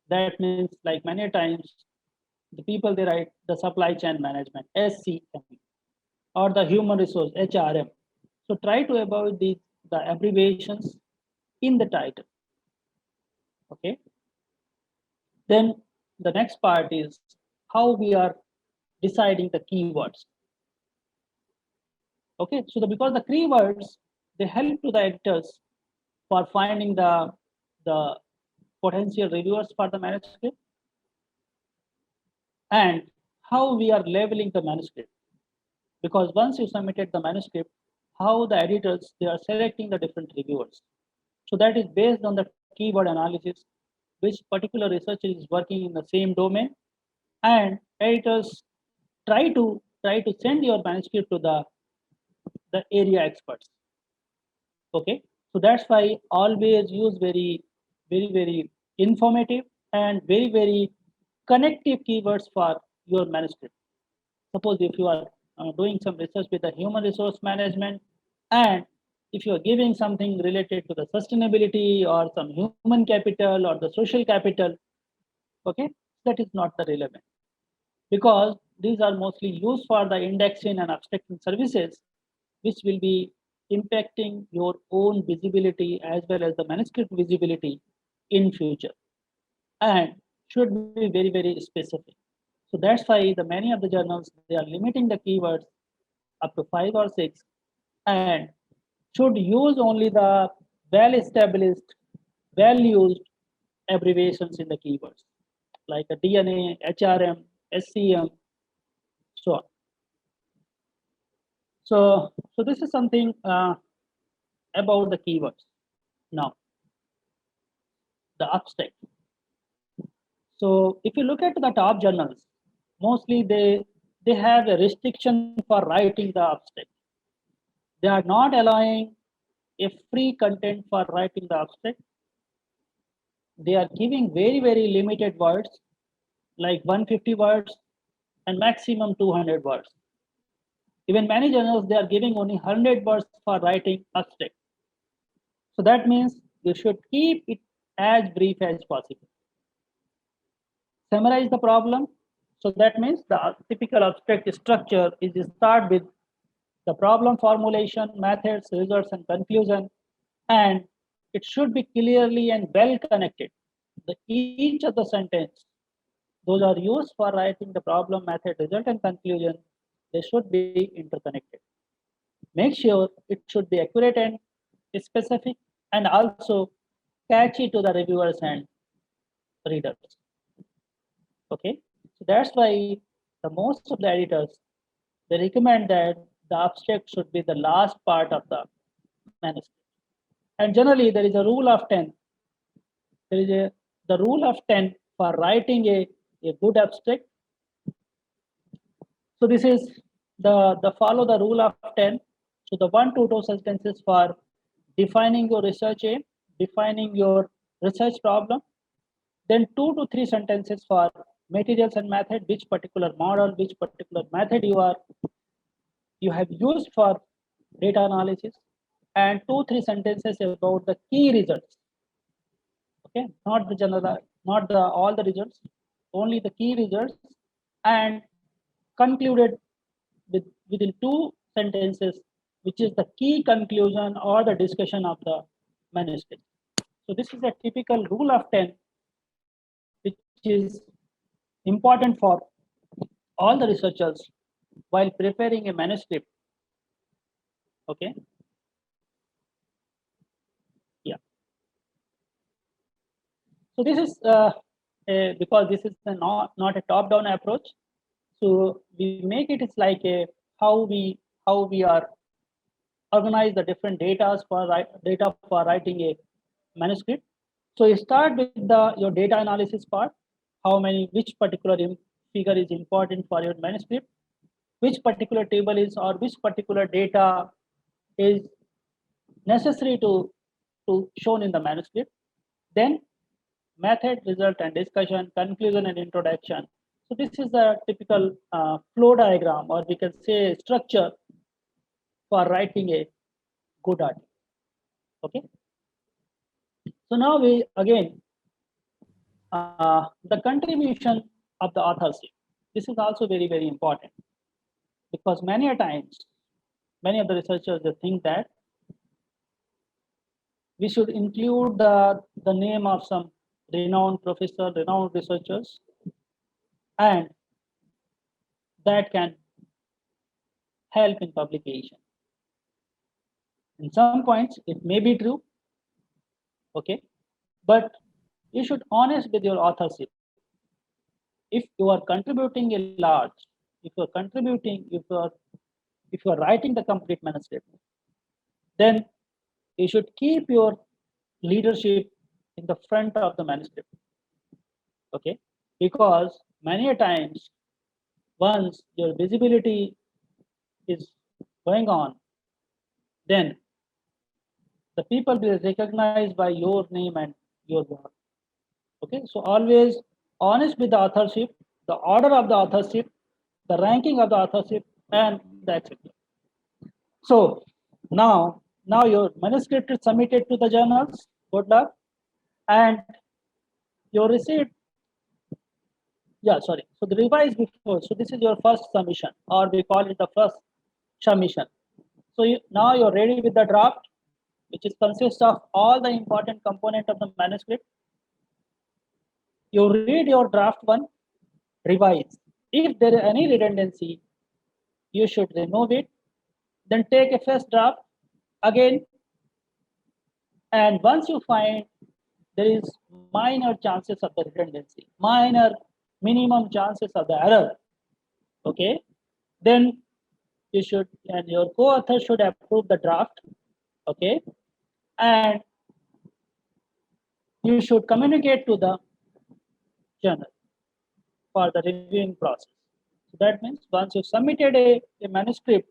C: That means, like many times, the people they write the supply chain management (SCM) or the human resource (HRM). So try to avoid the abbreviations in the title. Okay. Then the next part is how we are deciding the keywords. Okay, so because the keywords, they help to the editors for finding the potential reviewers for the manuscript, and how we are labeling the manuscript. because once you submitted the manuscript, how the editors, they are selecting the different reviewers. So that is based on the keyword analysis, which particular researcher is working in the same domain, and editors try to send your manuscript to the area experts. Okay, so that's why always use very informative and very connective keywords for your manuscript. Suppose if you are doing some research with the human resource management, and if you are giving something related to the sustainability or some human capital or the social capital, okay, that is not the relevant, because these are mostly used for the indexing and abstracting services, which will be impacting your own visibility as well as the manuscript visibility in future, and should be very specific. So that's why the many of the journals, they are limiting the keywords up to 5 or 6, and should use only the well established, well used abbreviations in the keywords like a DNA, HRM, SCM, so on. So this is something about the keywords. Now, the abstract. So if you look at the top journals, mostly they have a restriction for writing the abstract. They are not allowing a free content for writing the abstract. They are giving very limited words, like 150 words and maximum 200 words. Even many journals, they are giving only 100 words for writing abstract. So that means you should keep it as brief as possible. Summarize the problem. So that means the typical abstract structure is start with the problem formulation, methods, results, and conclusion, and it should be clearly and well connected. Each of the sentence, those are used for writing the problem, method, result, and conclusion. They should be interconnected. Make sure it should be accurate and specific, and also catchy to the reviewers and readers. Okay, so that's why the most of the editors, they recommend that the abstract should be the last part of the manuscript. And generally, there is a rule of 10. There is the rule of 10 for writing a good abstract. So this is the follow the rule of 10. So the 1 to 2 sentences for defining your research aim, defining your research problem, then 2 to 3 sentences for materials and method, which particular model, which particular method you have used for data analysis, and 2-3 sentences about the key results. Okay, not the general, not the all the results, only the key results, and concluded within 2 sentences, which is the key conclusion or the discussion of the manuscript. So this is a typical rule of 10, which is important for all the researchers while preparing a manuscript. Okay. Yeah. So this is because this is not a top-down approach. So we make it, it's like a how we are organize the different data for writing a manuscript. So you start with your data analysis part. Which particular figure is important for your manuscript, which particular table is, or which particular data is necessary to shown in the manuscript. Then method, result, and discussion, conclusion, and introduction. So this is the typical flow diagram, or we can say structure for writing a good article. Okay. So now we again the contribution of the authorship. This is also very important, because many a times many of the researchers, they think that we should include the name of some renowned professor, renowned researchers, and that can help in publication. In some points, it may be true, okay, but you should honest with your authorship. If you are contributing a large, if you are if you are writing the complete manuscript, then you should keep your leadership in the front of the manuscript. Okay, because many a times once your visibility is going on, then the people will recognize by your name and your work. Okay, so always honest with the authorship, the order of the authorship, the ranking of the authorship, and the etc. So now your manuscript is submitted to the journals. Good luck, and your receipt. Yeah, sorry. So the revise before. So this is your first submission, or we call it the first submission. So now you're ready with the draft, which is consists of all the important component of the manuscript. You read your draft one, revise. If there is any redundancy, you should remove it. Then take a first draft again, and once you find there is minor chances of the redundancy, minor minimum chances of the error, okay, then you should, and your co-author should approve the draft, okay, and you should communicate to the journal for the reviewing process. So that means once you submitted a manuscript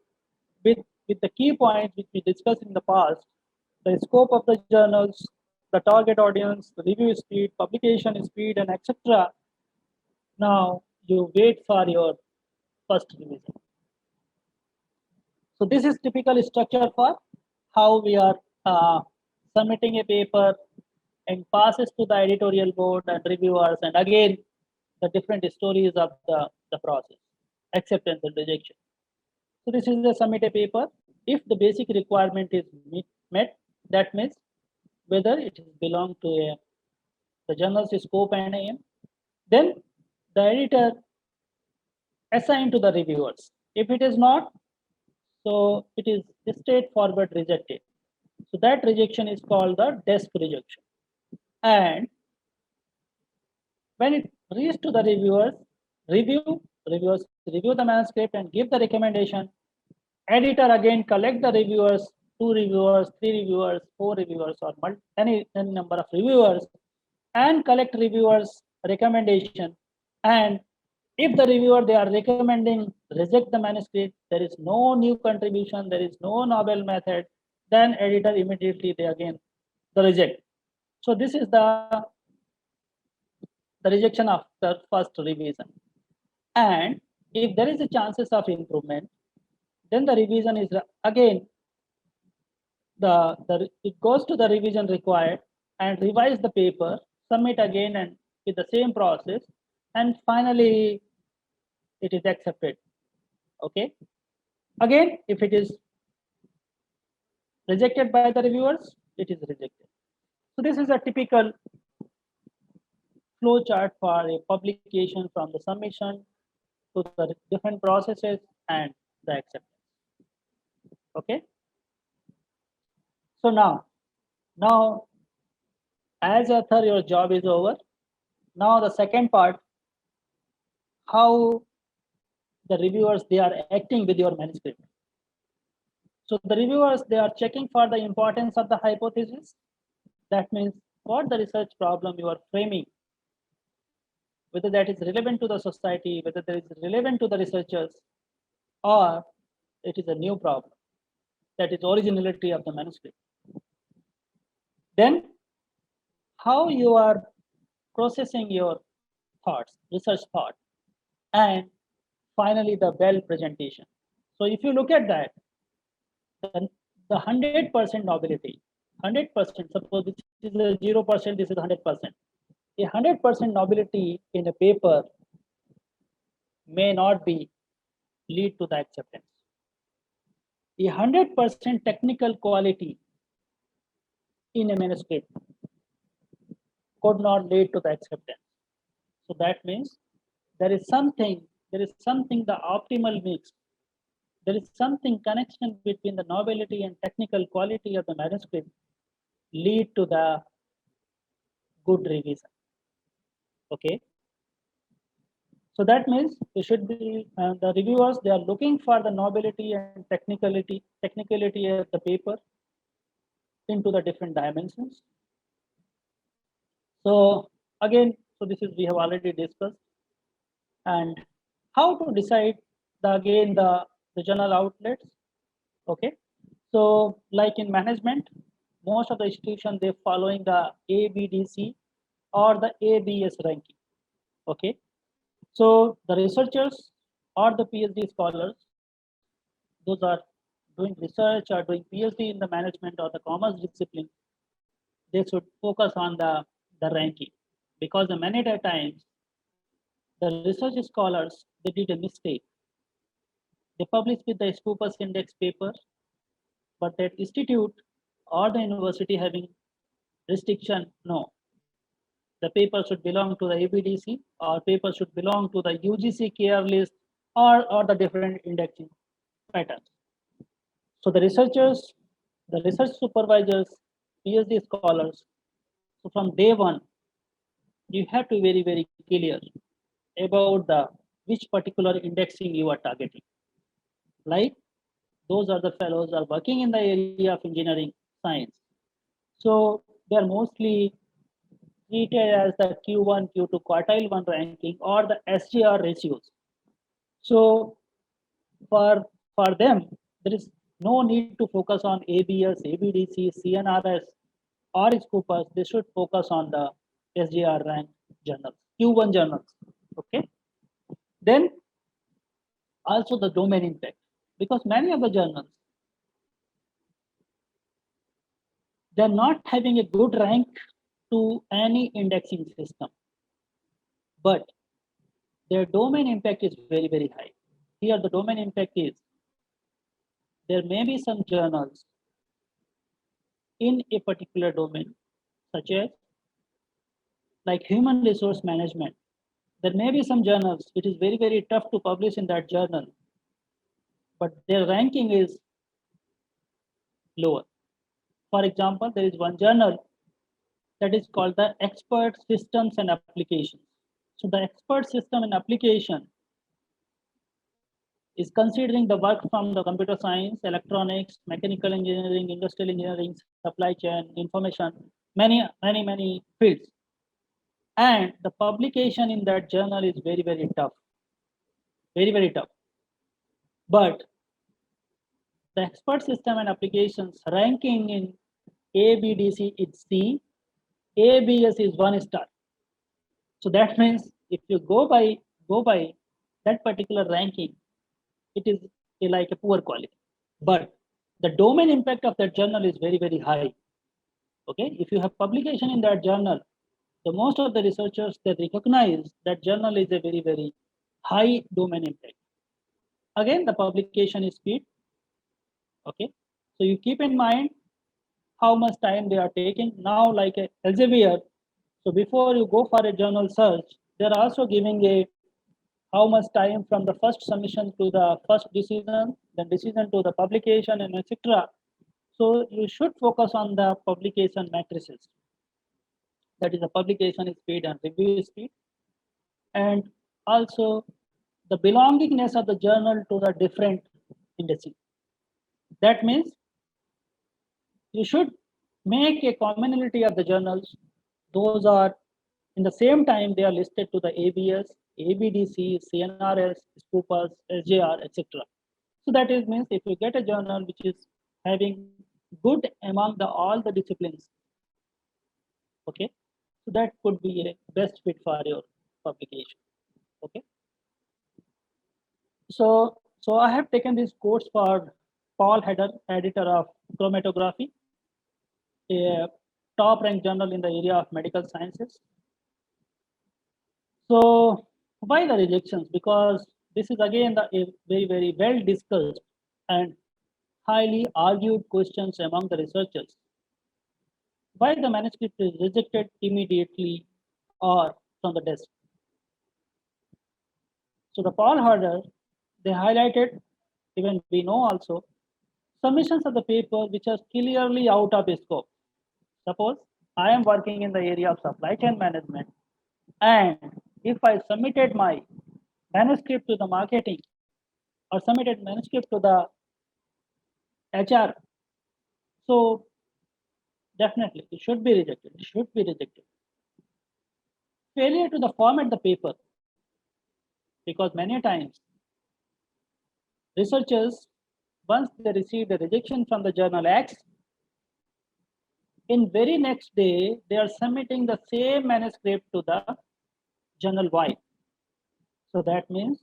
C: with the key points which we discussed in the past, the scope of the journals, the target audience, the review speed, publication speed, and etc. Now you wait for your first revision. So this is typical structure for how we are submitting a paper and passes to the editorial board and reviewers, and again the different stories of the process, acceptance and rejection. So this is the submit a paper. If the basic requirement is met, that means whether it belong to the journal's scope and aim, then the editor assign to the reviewers. If it is not, so it is straightforward rejected. So that rejection is called the desk rejection. And when it reaches to the reviewers review the manuscript and give the recommendation. Editor again collect the reviewers, 2 reviewers, 3 reviewers, 4 reviewers, or any number of reviewers, and collect reviewers recommendation. And if the reviewer they are recommending reject the manuscript, there is no new contribution, there is no novel method, then editor immediately they again the reject. So this is the rejection of the first revision. And if there is a chances of improvement, then the revision is again it goes to the revision required and revise the paper, submit again and with the same process, and finally it is accepted. Okay. Again, if it is rejected by the reviewers, it is rejected. So this is a typical flow chart for a publication from the submission to the different processes and the acceptance. Okay. So now as author, your job is over. Now the second part, how the reviewers they are acting with your manuscript. So the reviewers they are checking for the importance of the hypothesis. That means what the research problem you are framing, whether that is relevant to the society, whether that is relevant to the researchers, or it is a new problem. That is originality of the manuscript. Then how you are processing your thoughts, research thought, and finally the well presentation. So if you look at that, the 100% nobility, 100%, suppose this is a 0%, this is 100%. A 100% nobility in a paper may not be lead to the acceptance. A 100% technical quality in a manuscript could not lead to the acceptance. So that means there is something, the optimal mix. There is something connection between the nobility and technical quality of the manuscript lead to the good revision. Okay. So that means they should be the reviewers. They are looking for the nobility and technicality of the paper into the different dimensions. So again, so this is we have already discussed, and how to decide the journal outlets. Okay, so like in management, most of the institutions they following the ABDC or the ABS ranking. Okay, so the researchers or the PhD scholars, those are doing research or doing PhD in the management or the commerce discipline, they should focus on the ranking, because many a times the research scholars they did a mistake. They publish with the Scopus index paper, but that institute or the university having restriction, no. The paper should belong to the ABDC or paper should belong to the UGC care list or the different indexing patterns. So the researchers, the research supervisors, PhD scholars, so from day one, you have to be very, very clear about the which particular indexing you are targeting. Like those are the fellows are working in the area of engineering science. So they are mostly treated as the Q1, Q2 quartile one ranking or the SGR ratios. So for them, there is no need to focus on ABS, ABDC, CNRS, or Scopus. They should focus on the SGR rank journals, Q1 journals. Okay. Then also the domain impact, because many of the journals they're not having a good rank to any indexing system, but their domain impact is very, very high. Here the domain impact is there may be some journals in a particular domain, such as like human resource management. There may be some journals it is very, very tough to publish in that journal, but their ranking is lower. For example, there is one journal that is called the Expert Systems and Applications. So the expert system and application is considering the work from the computer science, electronics, mechanical engineering, industrial engineering, supply chain, information, many fields. And the publication in that journal is very, very tough. Very, very tough. But the expert system and applications ranking in ABDC is C, ABS is 1 star. So that means if you go by that particular ranking, it is like a poor quality. But the domain impact of that journal is very, very high. Okay, if you have publication in that journal, the most of the researchers they recognize that journal is a very, very high domain impact. Again, the publication is speed. Okay, so you keep in mind how much time they are taking. Now, like Elsevier, so before you go for a journal search, they're also giving a how much time from the first submission to the first decision, then decision to the publication, and etc. So you should focus on the publication matrices. That is the publication speed and review speed, and also the belongingness of the journal to the different indices. That means you should make a commonality of the journals. Those are in the same time they are listed to the ABS, ABDC, CNRS, Scopus, SJR, etc. So that is means if you get a journal which is having good among the all the disciplines, okay, so that could be a best fit for your publication. Okay. So I have taken this course for Paul Heder, editor of Chromatography, a top ranked journal in the area of medical sciences. So why the rejections? Because this is again a very, very well discussed and highly argued questions among the researchers. Why the manuscript is rejected immediately or from the desk? So the Paul Herder, they highlighted, even we know also, submissions of the paper which are clearly out of scope. Suppose I am working in the area of supply chain management, and if I submitted my manuscript to the marketing or submitted manuscript to the HR, so definitely it should be rejected. It should be rejected. Failure to the format the paper, because many times researchers, once they receive the rejection from the journal X, in very next day they are submitting the same manuscript to the journal Y. So that means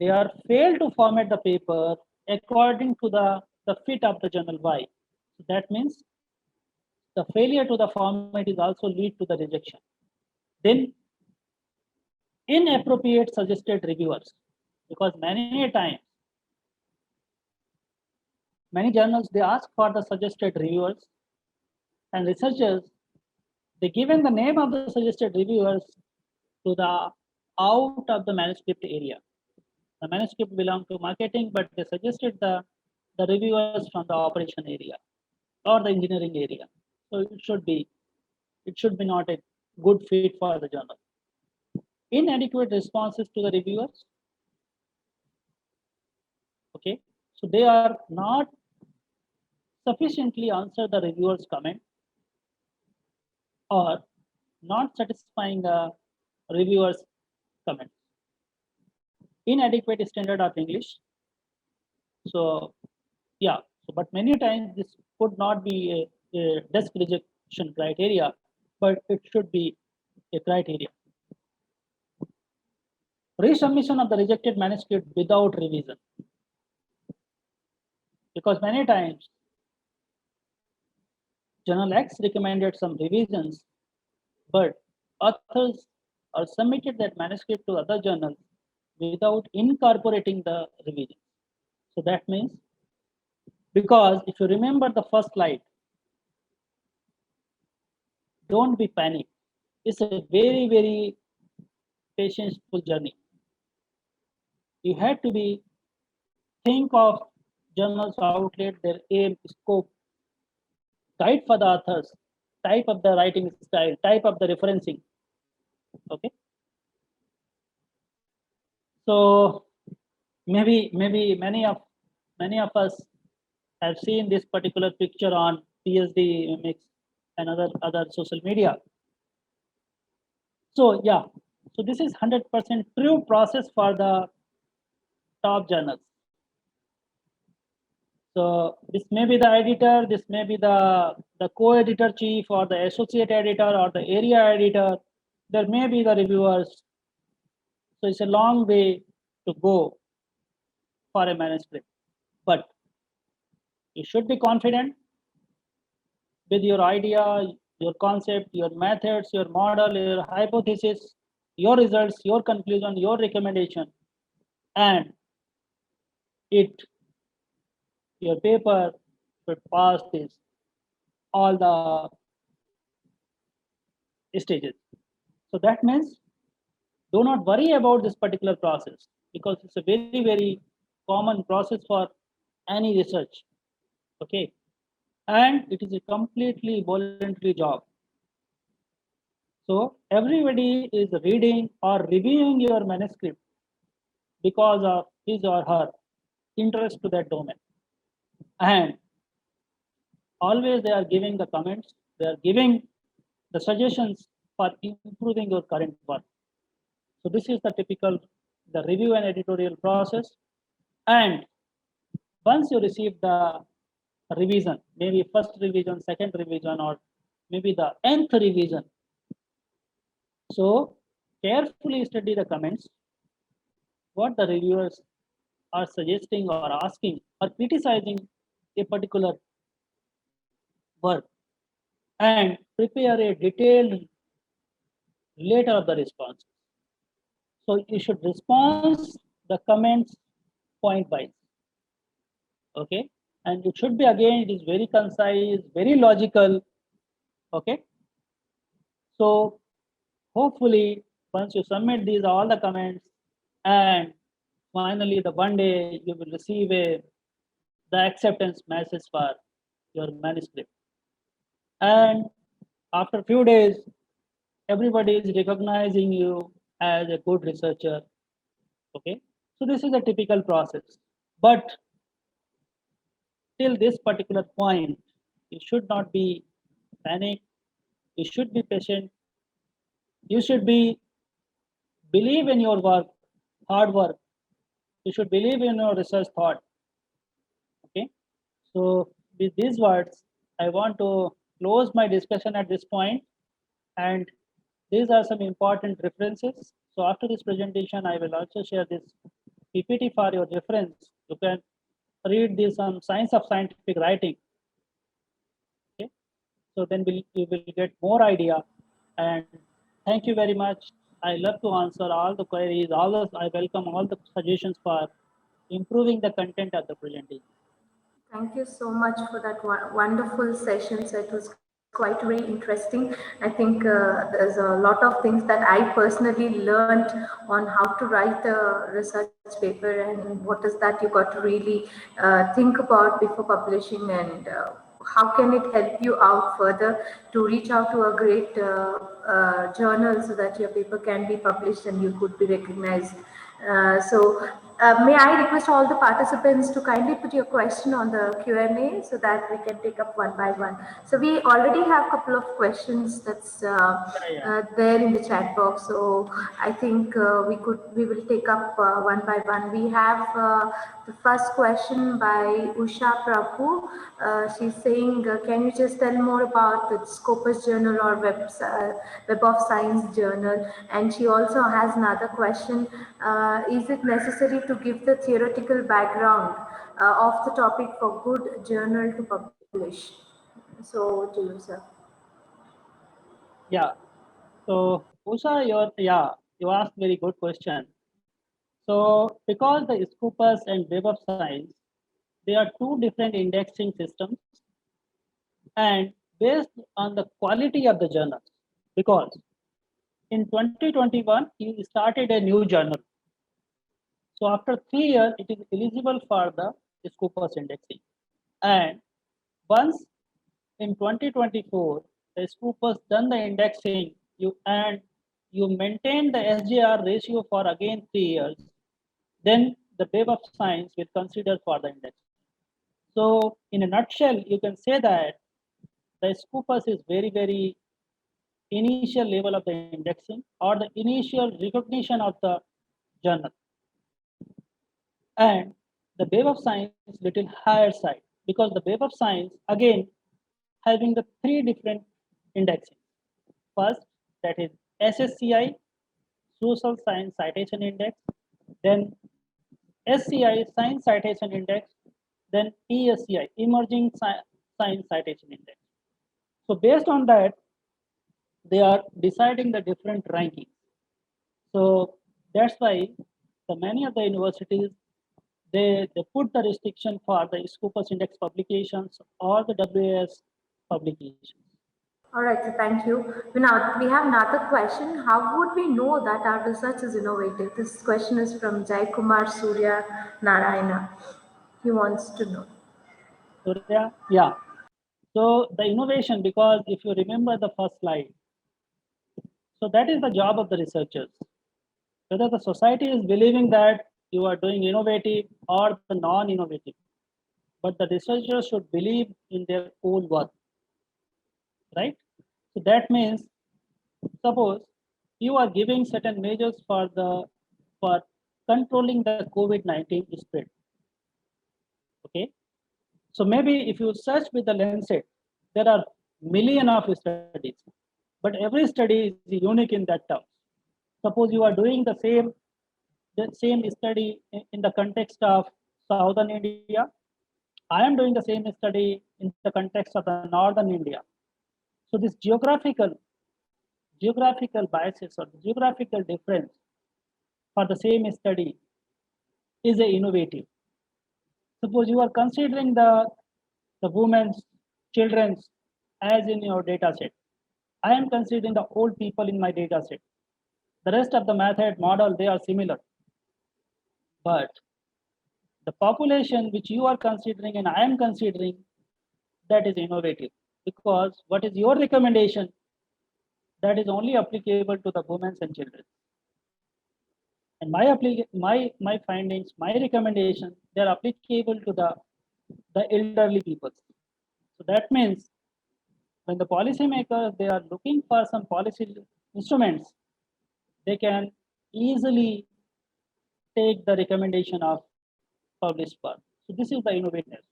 C: they are failed to format the paper according to the fit of the journal Y. So that means the failure to the format is also lead to the rejection. Then inappropriate suggested reviewers, because many times many journals they ask for the suggested reviewers, and researchers they given the name of the suggested reviewers to the out of the manuscript area. The manuscript belong to marketing, but they suggested the reviewers from the operation area or the engineering area. So it should be not a good fit for the journal. Inadequate responses to the reviewers. Okay, so they are not sufficiently answer the reviewers' comment or not satisfying the reviewers' comments. Inadequate standard of English. So yeah, so, but many times this could not be a desk rejection criteria, but it should be a criteria. Resubmission of the rejected manuscript without revision, because many times Journal X recommended some revisions, but authors are submitted that manuscript to other journals without incorporating the revision. So that means, because if you remember the first slide, don't be panicked. It's a very patientful journey. You have to be think of journals outlet, their aim, scope, guide for the authors, type of the writing style, type of the referencing. Okay. So maybe many of us have seen this particular picture on PSD Mix and other social media. So yeah, so this is 100% true process for the top journals. So this may be the editor, this may be the co-editor chief or the associate editor or the area editor. There may be the reviewers. So it's a long way to go for a manuscript. But you should be confident with your idea, your concept, your methods, your model, your hypothesis, your results, your conclusion, your recommendation, and your paper should pass this all the stages. So that means do not worry about this particular process, because it's a very common process for any research. Okay, and it is a completely voluntary job. So everybody is reading or reviewing your manuscript because of his or her interest to that domain, and always they are giving the comments, they are giving the suggestions for improving your current work. So this is the typical the review and editorial process. And once you receive the revision, maybe first revision, second revision, or maybe the nth revision, so carefully study the comments, what the reviewers are suggesting or asking or criticizing a particular work, and prepare a detailed letter of the response. So you should respond the comments point wise. Okay, and it should be, again, it is very concise, very logical. Okay, so hopefully once you submit these all the comments, and finally the one day you will receive the acceptance message for your manuscript, and after few days everybody is recognizing you as a good researcher. Okay, so this is a typical process, but till this particular point, you should not be panic. You should be patient. You should be believe in your work, hard work. You should believe in your research thought. Okay, so with these words, I want to close my discussion at this point, and these are some important references. So after this presentation, I will also share this PPT for your reference. You can read this on Science of Scientific Writing. Okay, so then you will get more idea. And thank you very much. I love to answer all the queries. I welcome all the suggestions for improving the content of the presentation.
A: Thank you so much for that wonderful session. So it was quite very interesting. I think there's a lot of things that I personally learned on how to write a research paper and what is that you got to really think about before publishing, and how can it help you out further to reach out to a great journal so that your paper can be published and you could be recognized. May I request all the participants to kindly put your question on the Q&A so that we can take up one by one. So we already have a couple of questions that's there in the chat box. So I think we will take up one by one. We have the first question by Usha Prabhu. She's saying, can you just tell more about the Scopus Journal or Web of Science Journal? And she also has another question. Is it necessary to give the theoretical background of the topic for good journal to publish? So to you, sir.
C: Yeah. So Usha, you asked very good question. So because the Scopus and Web of Science, they are two different indexing systems, and based on the quality of the journal. Because in 2021, you started a new journal. So after 3 years, it is eligible for the Scopus indexing. And once in 2024, the Scopus done the indexing, you maintain the SJR ratio for again 3 years, then the Web of Science will consider for the index. So in a nutshell, you can say that the Scopus is very, very initial level of the indexing or the initial recognition of the journal. And the Web of Science little higher side, because the Web of Science again having the three different indexing. First, that is SSCI, Social Science Citation Index, then SCI, Science Citation Index, then ESCI, Emerging Science Citation Index. So based on that, they are deciding the different rankings. So that's why the many of the universities, they put the restriction for the Scopus Index publications or the WAS publications.
A: All right, so thank you. Now, we have another question. How would we know that our research is innovative? This question is from Jai Kumar Surya Narayana. He wants to know.
C: Surya, yeah. So the innovation, because if you remember the first slide, so that is the job of the researchers. Whether the society is believing that you are doing innovative or the non-innovative, but the researchers should believe in their own work, right? So that means, suppose you are giving certain measures for controlling the COVID-19 spread. Okay, so maybe if you search with the Lancet, there are million of studies, but every study is unique in that term. Suppose you are doing the same study in the context of southern India. I am doing the same study in the context of the northern India. So this geographical biases or the geographical difference for the same study is a innovative. Suppose you are considering the women's, children's as in your data set. I am considering the old people in my data set. The rest of the method model, they are similar. But the population which you are considering and I am considering, that is innovative, because what is your recommendation, that is only applicable to the women and children. And my findings, my recommendation, they are applicable to the elderly people. So that means when the policymakers they are looking for some policy instruments, they can easily take the recommendation of published work. So this is the innovativeness.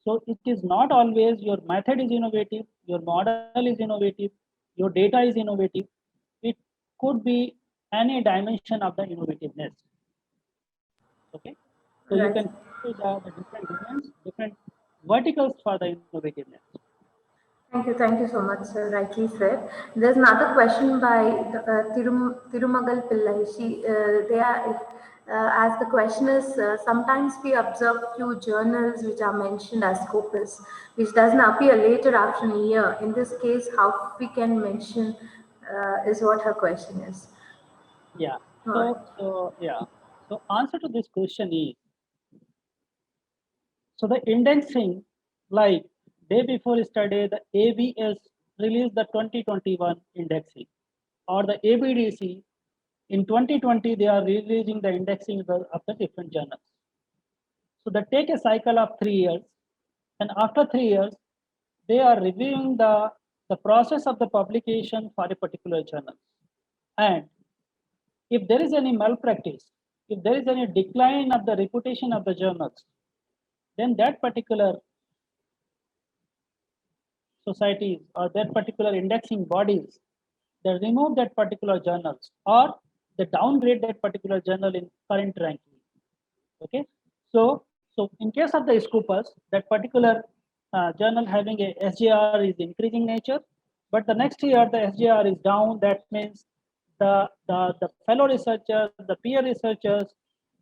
C: So it is not always your method is innovative, your model is innovative, your data is innovative. It could be any dimension of the innovativeness. Okay. So you
A: Right.
C: can see the different domains, different verticals for the innovativeness.
A: Thank you so much, sir. Rightly said. There's another question by Tirumagal Pillai. They are, as the question is, sometimes we observe few journals which are mentioned as scopus, which doesn't appear later after a year. In this case, how we can mention is what her question is.
C: Yeah.
A: All right.
C: Yeah. So answer to this question is, so the indexing, like day before yesterday, the ABS released the 2021 indexing, or the ABDC in 2020 they are releasing the indexing of the different journals. So they take a cycle of 3 years, and after 3 years, they are reviewing the process of the publication for a particular journal. And if there is any malpractice, if there is any decline of the reputation of the journals, then that particular societies or that particular indexing bodies, they remove that particular journals or they downgrade that particular journal in current ranking. Okay, so in case of the Scopus, that particular journal having a SJR is increasing nature, but the next year the SJR is down. That means the fellow researchers, the peer researchers,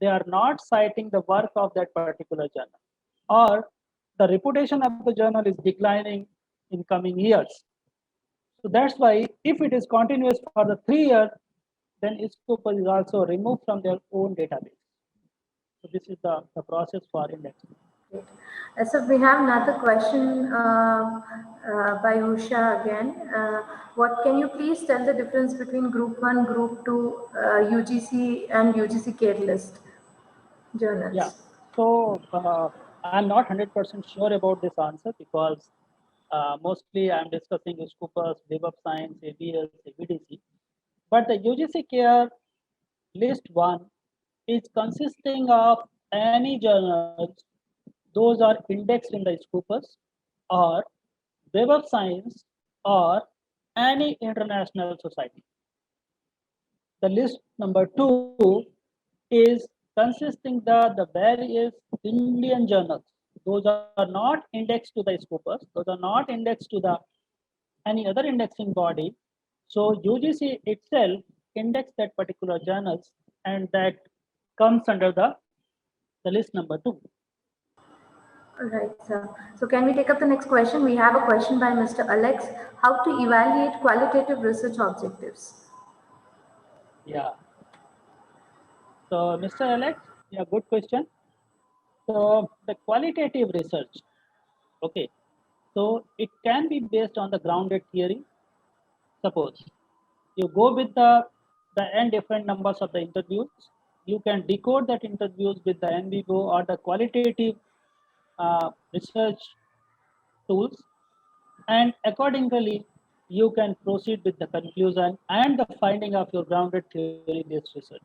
C: they are not citing the work of that particular journal, or the reputation of the journal is declining in coming years. So that's why if it is continuous for the 3 years, then Scopus is also removed from their own database. So this is the process for indexing.
A: Great. So we have another question by Usha again. What can you please tell the difference between Group 1, Group 2, UGC and UGC care list
C: Yeah.
A: journals?
C: So I'm not 100% sure about this answer because mostly I'm discussing Scopus, Web of Science, ABS, ABDC. But the UGC care list 1 is consisting of any journals, those are indexed in the Scopus or Web of Science or any international society. The list number 2 is consisting the various Indian journals. Those are not indexed to the Scopus. Those are not indexed to the any other indexing body. So UGC itself index that particular journals, and that comes under the list number 2.
A: All right, sir. So can we take up the next question? We have a question by Mr. Alex. How to evaluate qualitative research objectives?
C: Yeah. So Mr. Alex, yeah, good question. So the qualitative research, okay. So it can be based on the grounded theory. Suppose you go with the n different numbers of the interviews, you can decode that interviews with the n vivo or the qualitative research tools, and accordingly you can proceed with the conclusion and the finding of your grounded theory based research.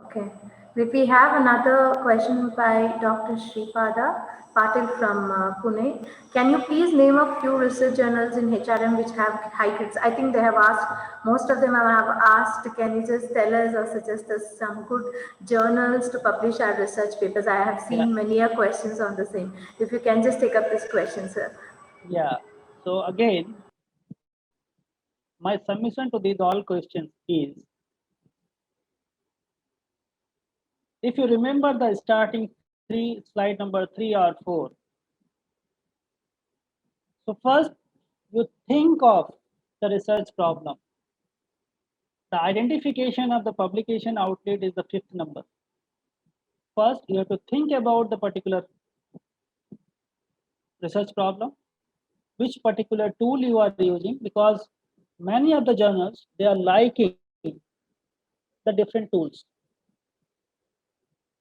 A: Okay. We have another question by Dr. Sripada Patil from Pune. Can you please name a few research journals in HRM which have high grades? I think they have asked, most of them have asked, can you just tell us or suggest us some good journals to publish our research papers? I have seen
C: Yeah.
A: many questions on the same. If you can just take up this question, sir.
C: Yeah. So again, my submission to these all questions is, if you remember the starting slide number 3 or 4. So first you think of the research problem. The identification of the publication outlet is the 5th number. First, you have to think about the particular research problem, which particular tool you are using, because many of the journals, they are liking the different tools.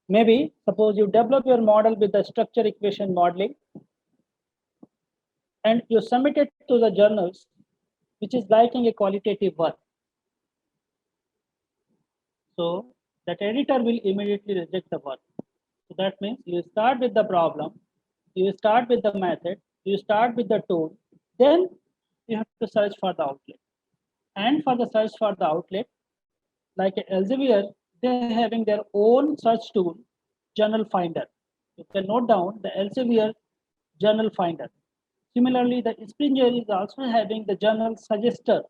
C: Maybe suppose you develop your model with the structure equation modeling and you submit it to the journals, which is liking a qualitative work. So that editor will immediately reject the work. So that means you start with the problem, you start with the method, you start with the tool, then you have to search for the outlet. And for the search for the outlet, like Elsevier, they're having their own search tool, Journal Finder. You can note down the Elsevier Journal Finder. Similarly, the Springer is also having the Journal Suggester.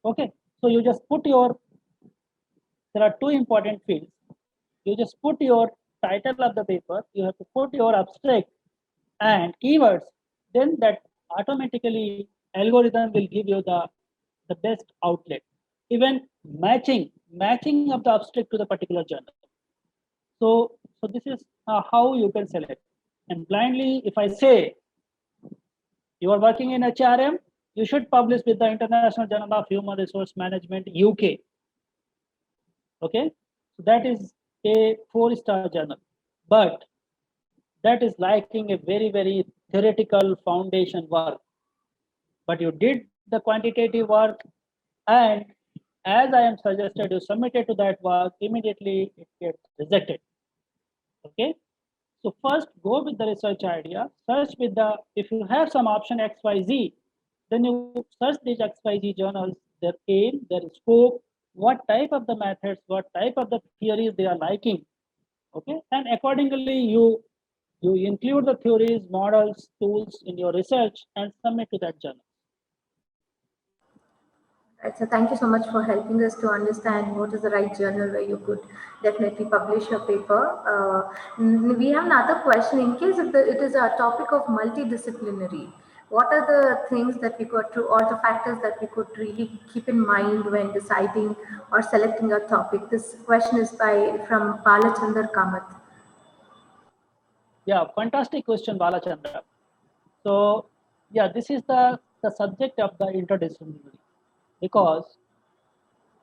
C: Okay, so you just put your, there are two important fields. You just put your title of the paper, you have to put your abstract and keywords, then that automatically algorithm will give you the best outlet. Even matching of the abstract to the particular journal. So this is how you can select. And blindly, if I say you are working in HRM, you should publish with the International Journal of Human Resource Management, UK. Okay, so that is a 4-star journal, but that is liking a very theoretical foundation work. But you did the quantitative work, and as I am suggested, you submitted to that work, immediately it gets rejected. Okay, so first go with the research idea, search with the, if you have some option XYZ, then you search these XYZ journals, their aim, their scope, what type of the methods, what type of the theories they are liking. Okay, and accordingly you include the theories, models, tools in your research and submit to that journal.
A: Right, so thank you so much for helping us to understand what is the right journal where you could definitely publish your paper. We have another question. In case if it is a topic of multidisciplinary, what are the things that we could do, or the factors that we could really keep in mind when deciding or selecting a topic? This question is from Balachandar Kamath.
C: Yeah, fantastic question, Balachandra. So yeah, this is the subject of the interdisciplinary, because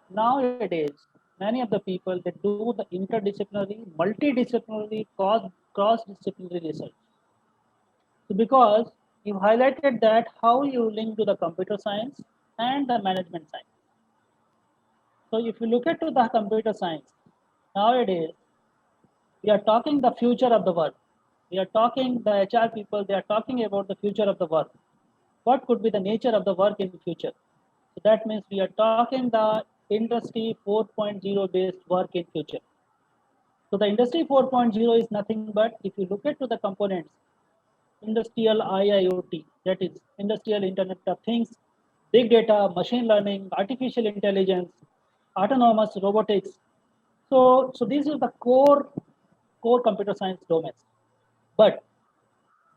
C: nowadays many of the people that do the interdisciplinary, multidisciplinary, cross-disciplinary research. So because you highlighted that how you link to the computer science and the management science. So if you look at to the computer science, nowadays we are talking the future of the work. We are talking the HR people, they are talking about the future of the work. What could be the nature of the work in the future? So that means we are talking the industry 4.0 based work in future. So the industry 4.0 is nothing but, if you look at to the components, industrial IIoT, that is industrial Internet of Things, big data, machine learning, artificial intelligence, autonomous robotics. So these are the core computer science domains. But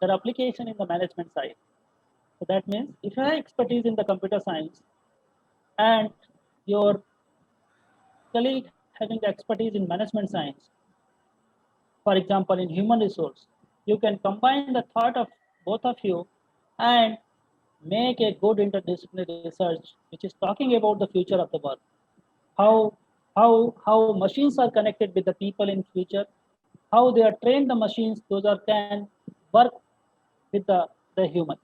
C: their application in the management side. So that means if you have expertise in the computer science and your colleague having the expertise in management science, for example, in human resource, you can combine the thought of both of you and make a good interdisciplinary research, which is talking about the future of the work. How machines are connected with the people in future, how they are trained the machines, those are can work with the humans.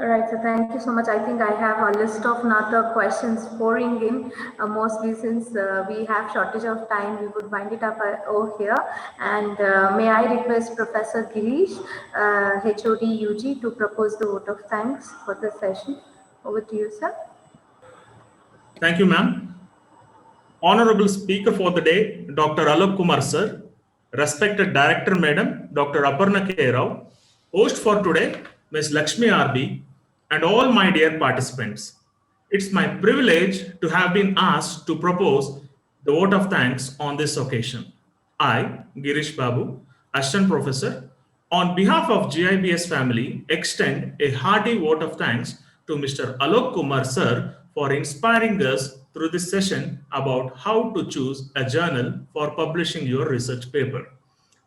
A: All right, so thank you so much. I think I have a list of another questions pouring in. Mostly since we have shortage of time, we would wind it up over here. And may I request Professor Girish, HOD UG, to propose the vote of thanks for the session. Over to you, sir.
D: Thank you, ma'am. Honorable Speaker for the day, Dr. Alok Kumar sir, respected Director Madam, Dr. Aparna K. Rao, host for today, Ms. Lakshmi RB, and all my dear participants. It's my privilege to have been asked to propose the vote of thanks on this occasion. I, Girish Babu, Assistant Professor, on behalf of GIBS family, extend a hearty vote of thanks to Mr. Alok Kumar sir for inspiring us through this session about how to choose a journal for publishing your research paper.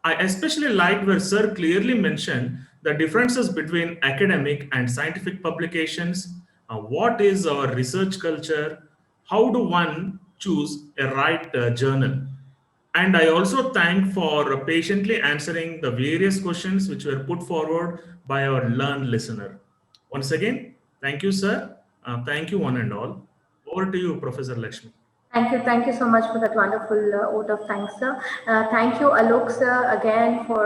D: I especially liked where sir clearly mentioned the differences between academic and scientific publications, what is our research culture, how do one choose a right journal. And I also thank for patiently answering the various questions which were put forward by our learned listener. Once again, thank you, sir. Thank you, one and all. Over to you, Professor Lakshmi.
A: Thank you so much for that wonderful vote of thanks, sir. Thank you, Alok, sir, again for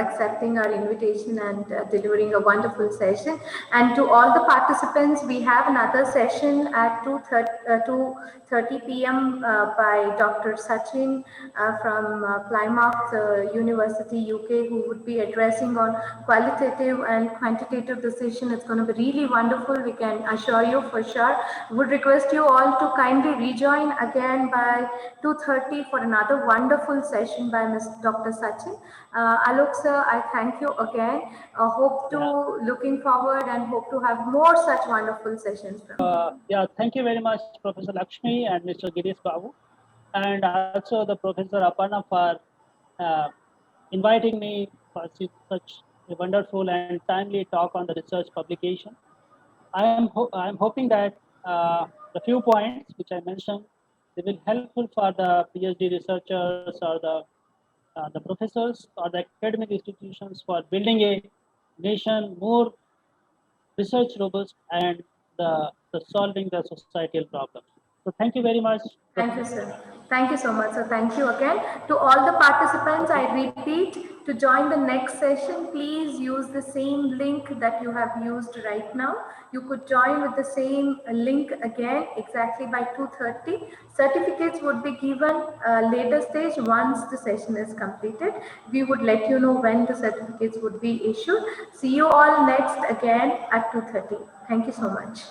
A: accepting our invitation and delivering a wonderful session. And to all the participants, we have another session at 2:30 p.m. By Dr. Sachin from Plymouth University, UK, who would be addressing on qualitative and quantitative decision. It's going to be really wonderful. We can assure you for sure. Would request you all to kindly rejoin again by 2:30 for another wonderful session by Dr. Sachin. Alok sir, I thank you again. Hope to looking forward and hope to have more such wonderful sessions from you.
C: Thank you very much, Professor Lakshmi and Mr. Girish Babu, and also the Professor Aparna for inviting me for such a wonderful and timely talk on the research publication. I am hoping that the few points which I mentioned, they will helpful for the PhD researchers or the professors or the academic institutions for building a nation more research robust and the solving the societal problems. So thank you very much.
A: Thank you, sir. Thank you so much, sir. Thank you again. To all the participants, I repeat, to join the next session, please use the same link that you have used right now. You could join with the same link again, exactly by 2:30. Certificates would be given later stage once the session is completed. We would let you know when the certificates would be issued. See you all next again at 2:30. Thank you so much.